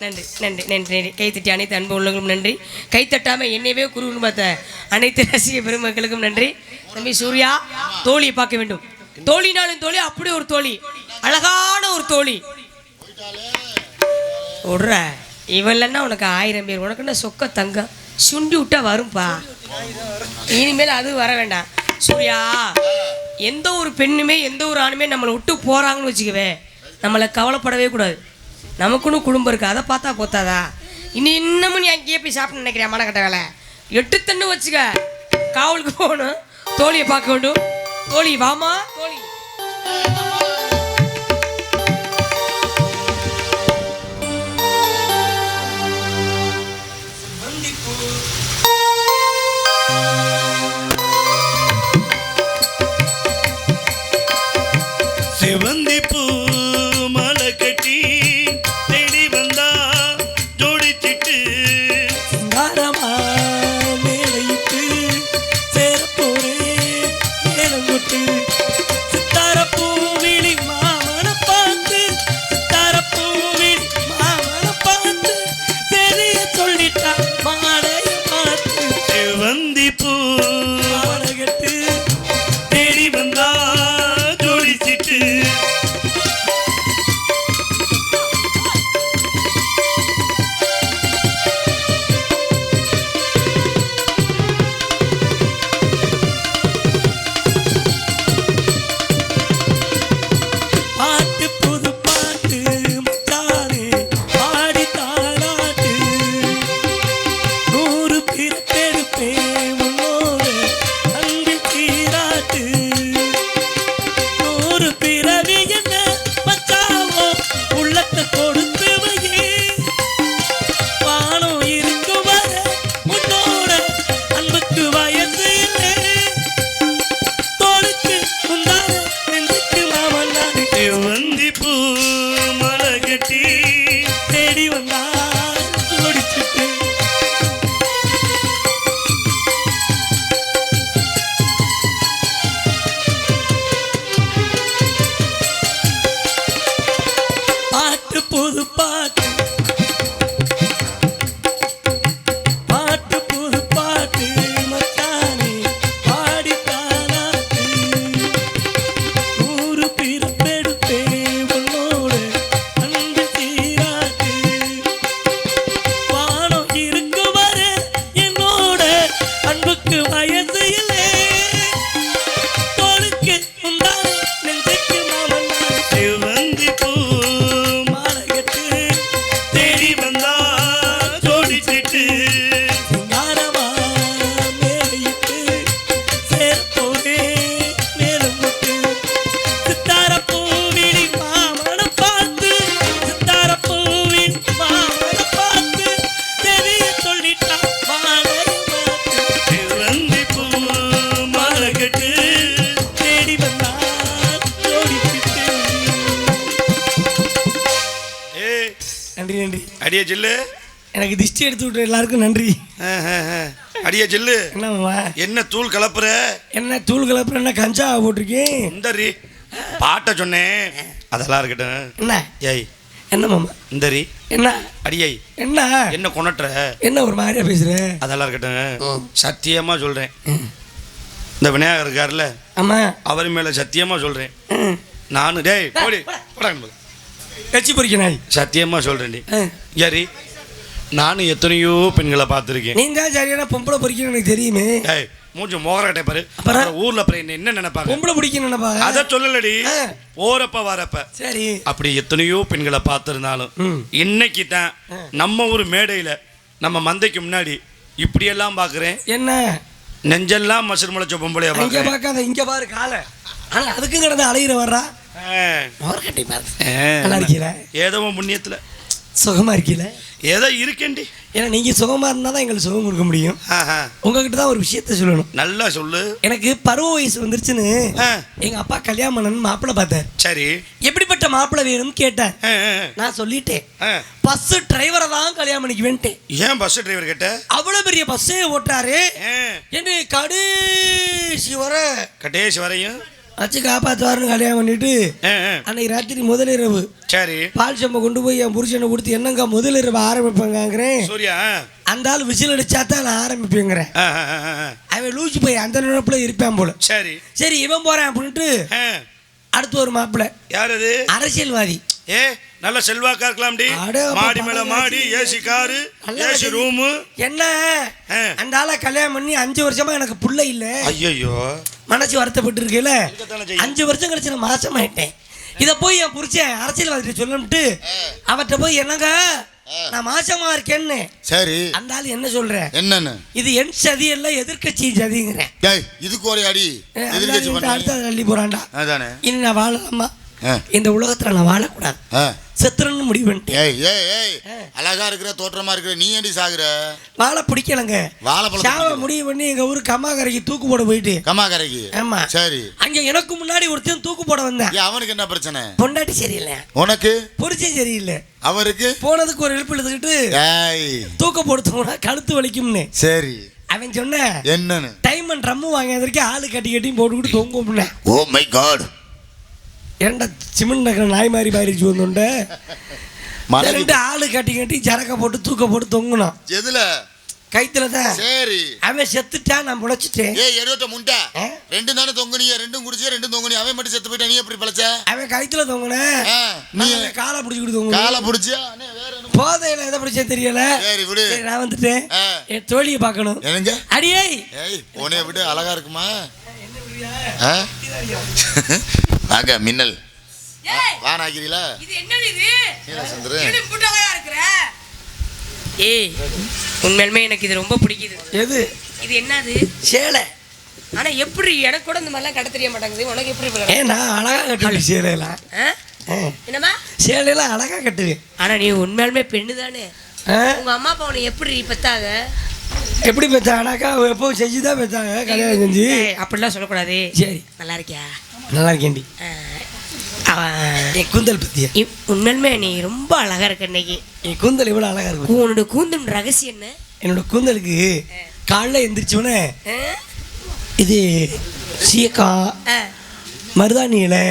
நன்றி நன்றி நன்றி நன்றி. கைத்தட்டி அனைத்து அன்பு உள்ளவங்களும் நன்றி. கைத்தட்டாமல் என்னையவே குருன்னு பார்த்த அனைத்து ரசிக பெருமக்களுக்கும் நன்றி. தம்பி சூர்யா, தோழியை பார்க்க வேண்டும். தோழினாலும் தோழி, அப்படி ஒரு தோழி, அழகான ஒரு தோழி விடுற. இவெல்லாம் உனக்கு 1000 பேர், உனக்கு என்ன சொக்க தங்கம் சுண்டி விட்டா வரும்பா. இனிமேல் அது வர வேண்டாம். சூர்யா, எந்த ஒரு பெண்ணுமே எந்த ஒரு ஆணுமே நம்மளை விட்டு போகிறாங்கன்னு வச்சுக்கவே, நம்மளை கவலைப்படவே கூடாது. நமக்குன்னு குடும்பம் இருக்கு, அதை பார்த்தா போத்தாதா? இன்னமும் நீ அங்கேயே போய் சாப்பிட நினைக்கிறேன் மனக்கட்ட வேலை. 8 தண்ணு வச்சுக்க, காவலுக்கு போகணும், தோழியை பார்க்க வேண்டும். தோழி வாமா தோழி. செவந்தி பூ மலை கட்டி தேடி வந்தா ஜோடிச்சிட்டு சிங்காரமா மேலையிட்டு சேரப்போரே மேலங்கொட்டு சித்தாரப்பூவிழி மாமன பார்த்து சித்தாரப்பூவிழி மாமன பார்த்து தெரிய சொல்லிட்டா மாலைய பார்த்து செவந்தி பூ மாலகட்டு தேடி வந்தா ஜோடிச்சிட்டு பாட்டு புது பாட்டு மச்சானே பாடி தாளாட்டு 100 பிறப்பெடுப்பே உன்னோடு அன்பில் சீராட்டு 100 பிறவி என்ன மச்சாவோ உள்ளத்தை கொடுத்து வையே வானம் இருக்கும் வர உன்னோட அன்புக்கு வயசு இல்லை தோளுக்கு முந்தான நெஞ்சுக்கு மாமன் நாடு செவந்தி பூ மலை கட்டி தேடி வந்தா ஓடிச்சுட்டு பாட்டு புது பாட்டு பாட்டு புது பாட்டு மச்சானே பாடி தாளாட்டு 100 பிறப்பெடுத்தே உன்னோடு அன்பில் சீராட்டு வானம் இருக்கும் வர என்னோட அன்புக்கு வயசு இல்லை தோளுக்கு முந்தான நெஞ்சுக்கு மாமன் நாடு செவந்தி பூ மாலைகட்டு தேடி வந்தா ஜோடிச்சிட்டு சிங்காரமா மேலையிட்டு சேர்ப்போரே மேலும் முட்டு சித்தாரப்பூவிழி மாமன பார்த்து சித்தாரப்பூவின் மாமன பார்த்து தெரிய சொல்லிட்டா மாலைய பார்த்து செவந்தி பூ மலை கட்டி தேடி வந்தா ஓடிக்கிட்டு. ஏய் நன்றி நன்றி. அடியே ஜில்லு எனக்கு திஷ்டி எடுத்து விட்டு எல்லாருக்கும் நன்றி. அடியே ஜில்லு என்ன மாமா, என்ன தூள் கலப்புற என்ன தூள் கலப்புற, என்ன கஞ்சா போட்டிருக்கேன்? இந்தரி பாட்ட சொன்னேன் அதெல்லாம் இருக்கட்டும். என்ன ஏய் என்ன மாமா, இந்தரி என்ன அடியை என்ன என்ன கொணட்டுற என்ன ஒரு மாதிரியா பேசுற? அதெல்லாம் இருக்கட்டும். சத்தியமா சொல்றேன், இந்த விநாயகர் இருக்காருல்ல ஆமா. அவர் மேல சத்தியமா சொல்றேன். நானு டேய் போடி போடா கட்சி பொறிக்க நாய். சத்தியமா சொல்றேன். யாரி நானும் எத்தனையோ பெண்களை பார்த்துருக்கேன். நீ தான் சரியான பொம்பளை பொறிக்கணும் எனக்கு தெரியுமே. ஏய் மூஞ்சி மோகரட்டை பாரு. அப்புறம்? அப்புறம் ஊர்ல அப்புறம் என்ன நினைப்பாங்க? பொம்பளை பிடிக்கணும் நினைப்பாங்க. அத சொல்லலடி, ஓரப்ப வரப்ப சரி. அப்படி எத்தனையோ பெண்களை பார்த்திருந்தாலும் இன்னைக்கு தான் நம்ம ஒரு மேடையில நம்ம மந்தைக்கு முன்னாடி இப்படியெல்லாம் பாக்குறேன். என்ன நெஞ்செல்லாம் மசர் முளைச்ச பொம்பளையா அங்க பாக்குறேன். பார்க்காத இங்க பாரு காலை. ஆனா அதுக்கும் கிடந்து அலையிற வர்றா. கட்டி பாரு. நல்லா இருக்கீல, ஏதோ உன் புண்ணியத்துல சுகமா இருக்கீல. ஏதோ இருக்கேன்டி. ஏன்னா நீங்க சுகமா இருந்தா தான் எங்களுக்கு சுகம் கொடுக்க முடியும். ஆஹா. உங்ககிட்ட தான் ஒரு விஷயத்த சொல்லணும். நல்லா சொல்லு. எனக்கு பருவ வயசு வந்துருச்சுன்னு ஆ, எங்க அப்பா கல்யாணம் பண்ணணும்னு மாப்பிள்ளை பார்த்தார். சரி. எப்படிப்பட்ட மாப்பிள்ளை வேணும்னு கேட்டார். ஆ, ஆ, நான் சொல்லிட்டேன், ஆ. பஸ் டிரைவரை தான் கல்யாணம் பண்ணிக்குவேன்ட்டேன். ஏன் பஸ் டிரைவர் கிட்ட அவ்வளவு பெரிய பஸ்ஸே ஓட்டுறாரு, என்ன கடைசி வர கடைசி வரையும் வச்சு காப்பாத்துவாருன்னு கல்யாணம் பண்ணிட்டு ஆ, ஆ. அன்னைக்கு ராத்திரி முதலிரவு சரி. பால் சம்பை கொண்டு போய் என் புருஷனை கொடுத்து என்னங்க முதலிரவு ஆரம்பிப்பாங்கிறேன். சூர்யா. அந்த ஆள் விசில் அடிச்சா தான் நான் ஆரம்பிப்பேங்கிறேன். ஆ, ஆ, ஆ, ஆ. அவன் லூச்சு போய் அந்த நினைப்புல இருப்பான் போல. சரி. சரி இவன் போறான் அப்படின்ட்டு ஆ. அடுத்து ஒரு மாப்பிள்ளை யார் அது? அரசியல்வாதி. ஏ நல்ல செல்வாக்கா இருக்கலாம்டி. அடே அப்பா, மாடி மேல மாடி, பரவாயில்லை. ஏசி காரு, நல்லா ஏசி இருக்கு. ரூமு. என்ன ஆ. அந்த ஆளை கல்யாணம் பண்ணி 5 வருஷமா எனக்கு புள்ள இல்ல. ஐயோ மனசு வருத்தப்பட்டு இருக்கல. இருக்கத்தானே செய்யும். 5 வருஷம் கழிச்சு நான் மாசமாயிட்டேன். இதை போய் என் புரிச்சேன் அரசியல்வாதிட்ட சொல்லணும்ட்டு அவர்கிட்ட போய் என்னங்க நான் மாசமா இருக்கேன்னு. சரி அந்த ஆள் என்ன சொல்ற என்னன்னு? இது என் சதி இல்ல எதிர்கட்சி சதிங்கிறேன். டேய் இதுக்கு ஒரு அடி எதிர்கட்சி பண்ணி அடுத்த தள்ளி போறான்டா. அதானே இனி நான் வாழலாமா? இந்த உலகத்துல நான் வாழக்கூடாது, செத்துறன்னு முடிவு பண்ணிட்டேன். ஏய் ஏய் ஏய் அழகா இருக்கிற தோற்றமா இருக்கிற நீ ஏண்டி சாகுற? வாழை பிடிக்கலங்க. வாழைப்பழம் சாவ முடிவு பண்ணி எங்க ஊரு கம்மாக்கரைக்கு தூக்கு போட போயிட்டு. கம்மாக்கரைக்கு? ஆமா. சரி. அங்க எனக்கு முன்னாடி ஒருத்தன் தூக்கு போட வந்தேன். அவனுக்கு என்ன பிரச்சனை? பொண்டாட்டி சரியில்லை, உனக்கு புருஷன் சரியில்லை. அவருக்கு போனதுக்கு ஒரு இழுப்பு எடுத்துக்கிட்டு தூக்க போடுத்தோம்னா கழுத்து வலிக்கும்னு. சரி. அவன் சொன்ன என்னன்னு? டைம் அண்ட் ட்ரம் வாங்கியதற்கு ஆளு கட்டி கட்டி போட்டுக்கிட்டு தொங்கும்னே. Oh my god. ஏன்டா சிமெண்ட் நகர நாய் மாதிரி மாறிச்சு வந்துண்ட. ரெண்டு ஆளு கட்டி கட்டி சரக்க போட்டு தூக்க போட்டு தொங்கணும். எதுல? கைத்துல தான். சரி. அவன் செத்துட்டான், நான் முளைச்சிட்டேன். ஏய் எடுட்ட முண்டை, ரெண்டும் தானே தொங்குனிய, ரெண்டும் குடிச்சே ரெண்டும் தொங்குனி. அவன் மட்டும் செத்து போயிட்டா, நீ எப்படி பழச்ச? அவன் கைத்துல தொங்குன, நீ காலை பிடிச்சிக்கிட்டு தொங்கு. காலை பிடிச்சியா? போதையில எதை பிடிச்சே தெரியல. சரி விடு. நான் வந்துட்டேன், என் தோழியை பார்க்கணும். என்னங்க? அடியே ஏய் உன்னைய விடு, அழகா இருக்குமா? வாங்க மின்னல் வானாகிறீங்களா? இது என்னது இது? நீலச்சந்திரன். என்ன புட்டகா இருக்குற? ஏய் உண்மையிலுமே எனக்கு இது ரொம்ப பிடிக்குது. எது இது? என்னது? சேலை. ஆனா எப்படி எனக்கு கூட இந்த மாதிரிலாம் கட்ட தெரிய மாட்டேங்குது, உனக்கு எப்படி? நான் அழகா கட்டுவேன் சேலையெல்லாம். என்னமா சேலையெல்லாம் அழகா கட்டுவேன். ஆனா நீ உண்மையாலுமே பெண்ணு தானே? உங்க அம்மா அப்பா உன்னை எப்படி பெத்தாங்க? எப்படி பெத்தாங்கனாக்கா எப்போ செஞ்சுதான் பெத்தாங்க, கல்யாணம் செஞ்சு. அப்படிலாம் சொல்லக்கூடாது. சரி. நல்லா இருக்கியா? நல்லா இருக்கேன்டி. என் கூந்தல் பத்தியா? உண்மையிலுமே நீ ரொம்ப அழகா இருக்க இன்னைக்கு. என் கூந்தல் எவ்வளவு அழகா இருக்கும். உன்னோட கூந்தல் ரகசியம் என்ன? என்னோட கூந்தலுக்கு காலைல எந்திரிச்சோன்னே இது சீக்காய், மருதாணி இலை,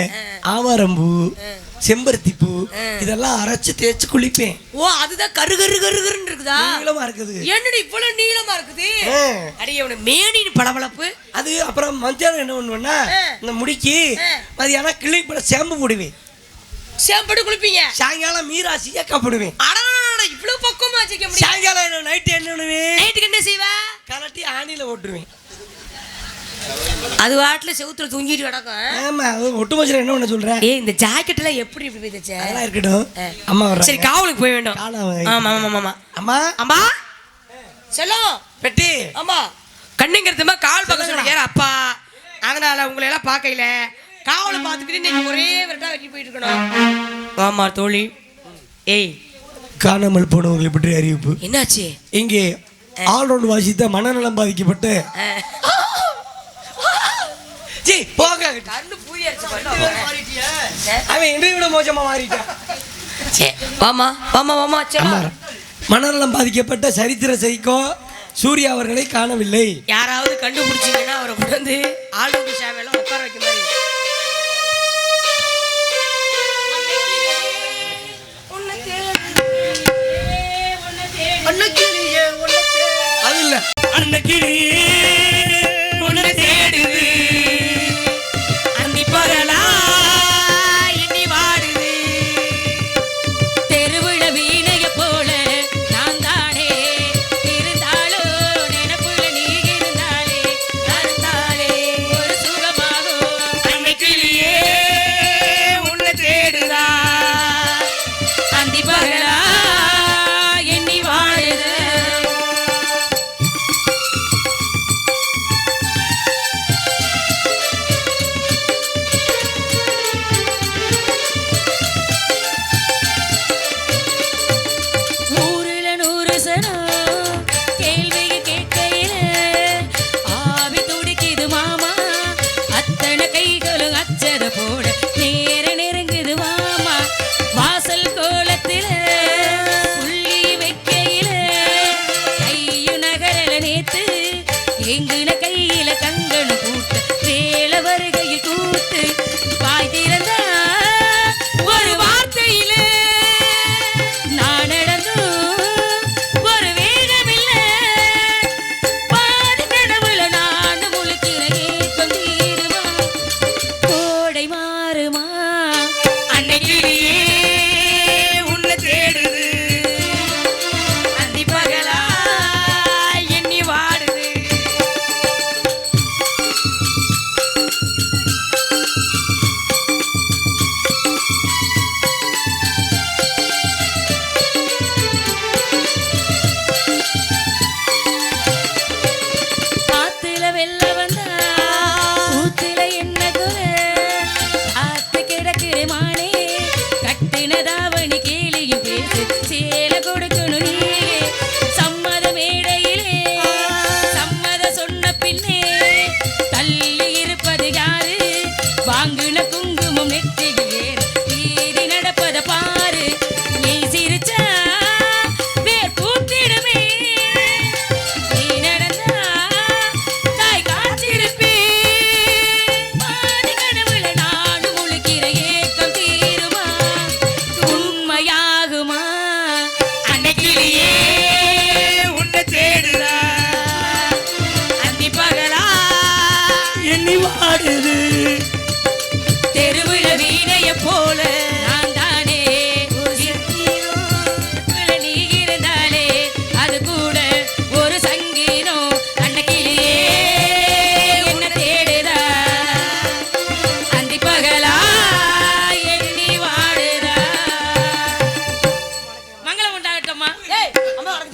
ஆவாரம்பூ, செம்பருத்தி பூ இதெல்லாம் அரைச்சு தேய்ச்சி குளிப்பேன். ஓ அதுதான் கரு கரு கருன்னு இருக்குதா? நீளமா இருக்குது. என்னடி இவ்வளவு நீளமா இருக்குது? அடியே உன மேனின் பளபளப்பு. அது அப்புறம் மஞ்சள் என்ன பண்ணுவேன்னா இந்த முடிக்கு மதியானம் கிளி போல சேம்பு போடுவேன். சேம்பு குளிப்பீங்க? சாயங்காலம் மீரா சீக்கா போடுவேன். அடடா இவ்வளவு பக்கமா வச்சிக்க முடியும். சாயங்காலம் நைட்டு என்ன பண்ணுவேன்? நைட்டுக்கு என்ன செய்வ? கலட்டி ஆணில ஓட்டுருவேன். அது வாட்ல செவுத்துல தூங்கிட்டு கிடக்கும். ஆமா ஒட்டு மச்சல என்ன பண்ண சொல்ற? ஏய் இந்த ஜாக்கெட் எல்லாம் எப்படி இப்படி தைச்ச? அதெல்லாம் இருக்கட்டும். அம்மா வர. சரி காவலுக்கு போய் வேணும். ஆமா ஆமா ஆமா. அம்மா அம்மா செல்லம் பெட்டி. அம்மா கண்ணுங்கிறதுமா கால் பக்கம் சொல்லியாரு அப்பா. அதனால உங்களை எல்லாம் பார்க்கல காவலை பார்த்துக்கிட்டு நீங்க ஒரே விரட்டா வெட்டி போயிட்டு இருக்கணும். ஆமா தோழி. ஏய் காணாமல் போனவர்களை பற்றி அறிவிப்பு. என்னாச்சு? இங்கே ஆல்ரவுண்ட் வாசித்த மனநலம் பாதிக்கப்பட்டு போக கண்ணு பூதி அடிச்சு அவன் இன்றைய விட மோசமா மாறிட்டான். வாமா வாமா வாமா. மனநலம் பாதிக்கப்பட்ட சரித்திர சைக்கோ சூர்யா அவர்களை காணவில்லை. யாராவது கண்டுபிடிச்சீங்கன்னா அவரை கொண்டு வந்து ஆல்ரவுண்ட் ஷாவெல்லாம் உட்கார வைக்க மாதிரி. அது இல்ல அன்னைக்கு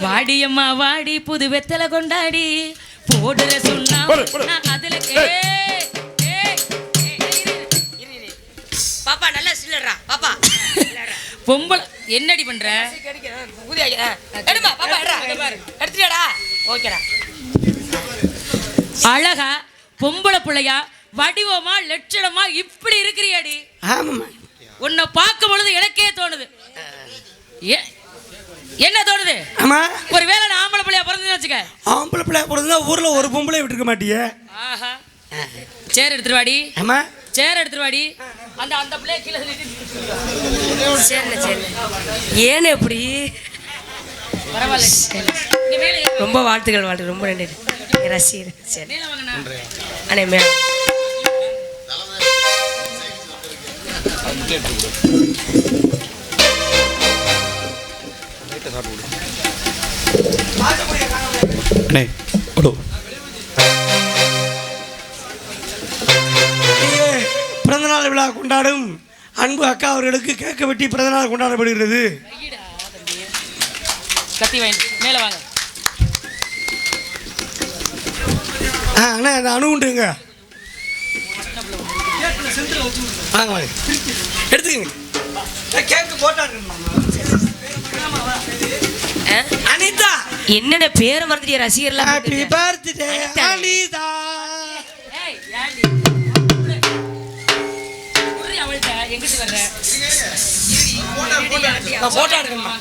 வாடியம்மா வாடி புது வெத்தலை கொண்டாடி போடுற சொன்னா அதுல பாப்பா நல்லா சில்லறா பாப்பா பொம்பளை என்னடி பண்ற அழகா பொம்பளை பிள்ளையா வடிவமா லட்சணமா இப்படி இருக்கிறியாடி. ஆமாம்மா. உன்னை பார்க்கும் பொழுது எனக்கே தோணுது. என்ன தோணுது? ஆமா. ஒருவேளை நான் ஆம்பளை பிள்ளையா பிறந்தேன்னு வச்சுக்க. ஆம்பளை பிள்ளையா பிறந்தா ஊர்ல ஒரு பொம்பளை விட்டுருக்க மாட்டியே. ஆஹா. சேர் எடுத்துருவாடி. ஆமா. சேர் எடுத்துருவாடி. அந்த அந்த பிள்ளைய கீழே ஏன்னு எப்படி பரவாயில்ல. ரொம்ப வாழ்த்துக்கள் ரொம்ப நன்றி ரசிகர். சரி அண்ணே மேல பிறந்தநாள் விழா கொண்டாடும் அன்பு அக்கா அவர்களுக்கு கேக்க வெட்டி பிறந்தநாள் கொண்டாடப்படுகிறது. கத்தி வாங்கி மேல வாங்க. அண்ணா அந்த அணு உண்டுங்க. வாங்க வாங்க எடுத்துக்கங்க. கேக்கு போட்டாங்க. அனிதா என்னென்ன பேரை மறந்துட்டிய ரசிகர்லாம். Happy birthday Anitha. ஏய் யாண்டி புரி அவள்ட்ட எங்கிட்டு வர்ற? நான் போட்டோ எடுக்கணுமா?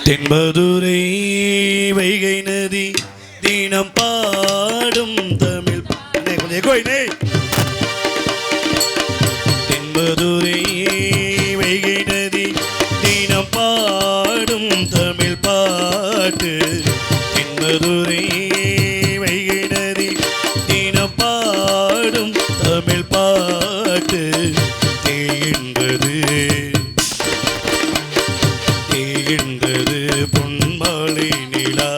தென்மதுரை வைகை நதி தினம் பாடும் தமிழ். தென்மதுரை வைகை நதி தினம் பாடும் தமிழ் பாட்டு. தென்மதுரை வைகை நதி தினம் பாடும் தமிழ் பாட்டு. தேகின்றது பொன்மாலை நிலா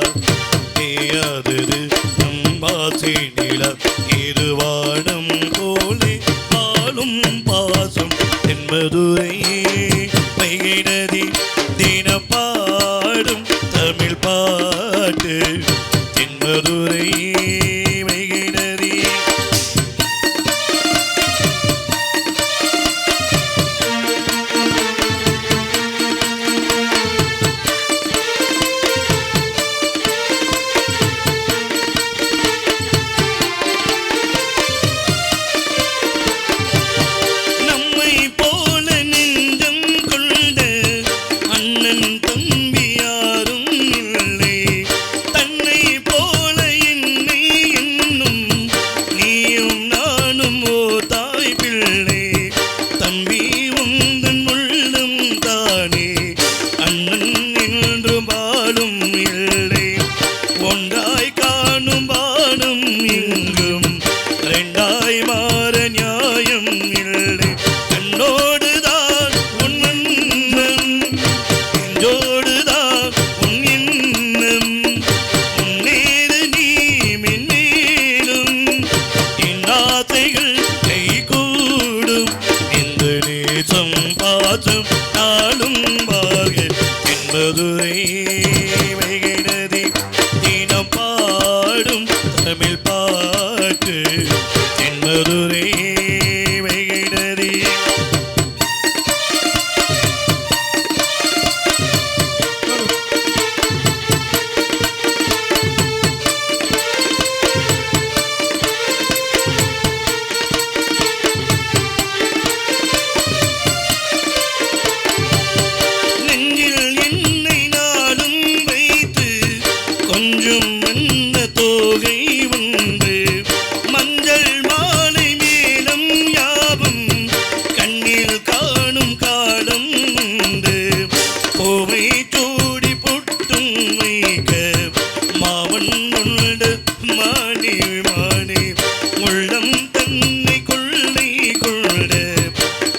தேயாதது நம்பாசை நிலா. இருவானம் போலே பாலும் பாசம். தென்மதுரை வைகை நதி தினம் பாடும் தமிழ் பாட்டு. தென்மதுரை வைகை நதி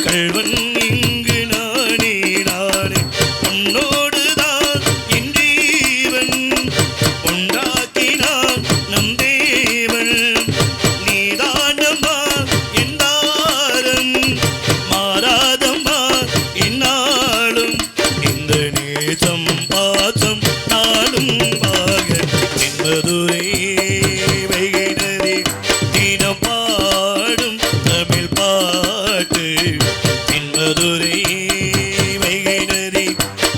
கள்வன் இங்கு நானே நானே உன்னோடுதான் என் ஜீவன் உண்டாக்கினான் நம் தேவன் நீதானம்மா என்னாலும் மாறாதம்மா என்னாலும் இந்த நேசம் பாசம் நாளும் பாக என்பதுரை வைகிறது தினம் பாடும் தமிழ் பாட்டு என்பதுரை வைகிறது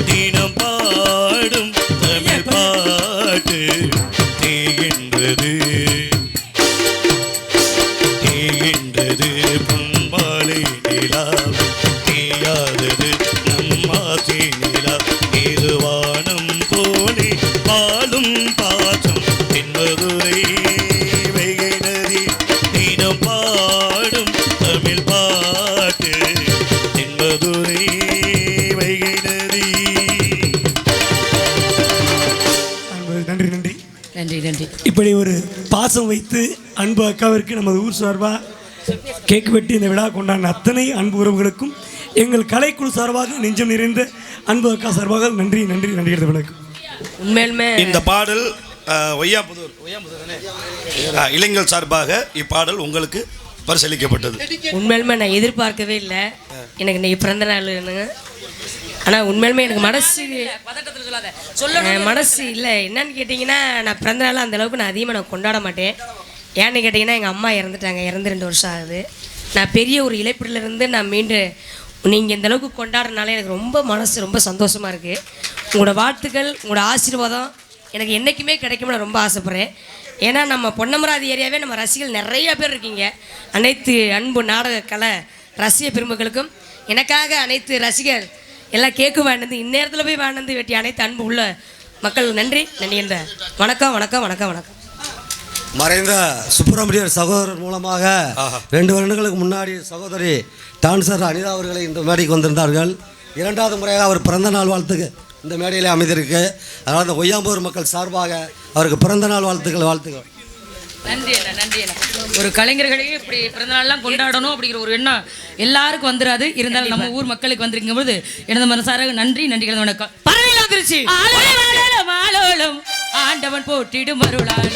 தினம் பாடும் தமிழ் பாட்டு தேகின்றது தேகின்றது பொன்மாலை நிலா தேயாதது நம்மாசி நிலா இது வானம் போலே பாலும் பாசம் என்பதுரை வைகை நதி தினம் பாடும் தமிழ் பாட்டு என்பதுரை வைகை நதி. நன்றி நன்றி நன்றி நன்றி. இப்படி ஒரு பாசம் வைத்து அன்பு அக்காவிற்கு நமது ஊர் சார்பாக கேக் வெட்டி இந்த விழா கொண்டாடின அத்தனை அன்பு உறவுகளுக்கும் எங்கள் கலைக்குழு சார்பாக நெஞ்சம் நிறைந்த அன்பு அக்கா சார்பாக நன்றி நன்றி நன்றி வணக்கம். உண்மையிலுமே இந்த பாடல் ஒய்யாம்புதூர் இளைஞர் சார்பாக இப்பாடல் உங்களுக்கு பரிசளிக்கப்பட்டது. உண்மையிலுமே நான் எதிர்பார்க்கவே இல்லை எனக்கு இன்னைக்கு பிறந்த நாள் என்னங்க. ஆனால் உண்மையிலுமே எனக்கு மனசு இல்லை. என்னன்னு கேட்டிங்கன்னா நான் பிறந்த நாள் அந்த அளவுக்கு நான் அதிகமாக நான் கொண்டாட மாட்டேன். ஏன்னு கேட்டிங்கன்னா எங்கள் அம்மா இறந்துட்டாங்க, இறந்து 2 வருஷம் ஆகுது. நான் பெரிய ஒரு இழப்பீட்டிலேருந்து நான் மீண்டும் நீங்கள் இந்த அளவுக்கு கொண்டாடுறதுனால எனக்கு ரொம்ப மனசு ரொம்ப சந்தோஷமாக இருக்குது. உங்களோட வாழ்த்துக்கள் உங்களோட ஆசீர்வாதம் எனக்கு என்றைக்குமே கிடைக்கும்னு நான் ரொம்ப ஆசைப்பட்றேன். ஏன்னா நம்ம பொன்னமராதி ஏரியாவே நம்ம ரசிகர்கள் நிறைய பேர் இருக்கீங்க. அனைத்து அன்பு நாடக கலை ரசிக பெருமக்களுக்கும் எனக்காக அனைத்து ரசிகர் எல்லாம் கேட்கும் வேண்டது இந்நேரத்தில் போய் வேண்டது வெட்டி அனைத்து அன்பு உள்ள மக்கள் நன்றி நன்றி. என்ற வணக்கம் வணக்கம் வணக்கம் வணக்கம். மறைந்த சுப்பிரமணியர் சகோதரர் மூலமாக 2 வருடங்களுக்கு முன்னாடி சகோதரி டான்சர் அனிதா அவர்களை இந்த மேடைக்கு வந்திருந்தார்கள். 2வது முறையாக அவர் பிறந்த நாள் வாழ்த்துக்கு இந்த மேடையில் அமைந்திருக்கு. அதனால் இந்த ஒய்யாம்பூர் மக்கள் சார்பாக அவருக்கு பிறந்த நாள் வாழ்த்துக்கள். நன்றி அண்ணா, நன்றி அண்ணா. ஒரு கலைஞர்களையும் இப்படி பிறந்தநாள்லாம் கொண்டாடணும் அப்படிங்கிற ஒரு எண்ணம் எல்லாருக்கும் வந்துடாது. இருந்தாலும் நம்ம ஊர் மக்களுக்கு வந்திருக்கும் போது எனது மனசார நன்றி நன்றி கலந்த வணக்கம். பறவையில் வந்துருச்சு ஆலோலம் ஆண்டவன் போற்றிடும் அருளால்.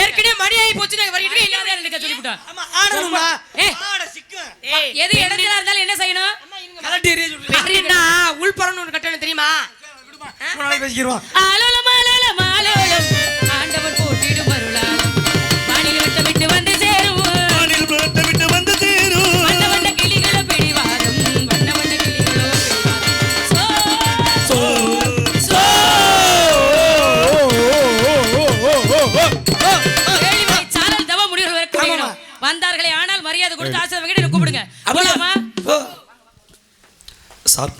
ஏற்கனவே மணி ஆகி போச்சு. சொல்லிவிட்டான் எது இடத்துல இருந்தாலும் என்ன செய்யணும்? உள்பறன்னு கட்டணும் தெரியுமா? ஆண்டவன் போற்றிடும் அருளால் வானில் விட்டு வந்து சேருவோம். வண்ண வண்ண கிளிகளோ பிடிவாதம் வண்ண வண்ண கிளிகளோ சாரல் தவ முடிவு வரைக்கும் வந்தார்களே. ஆனால் மரியாதை கொடுத்து ஆசிரியர் கூப்பிடுங்க. சார்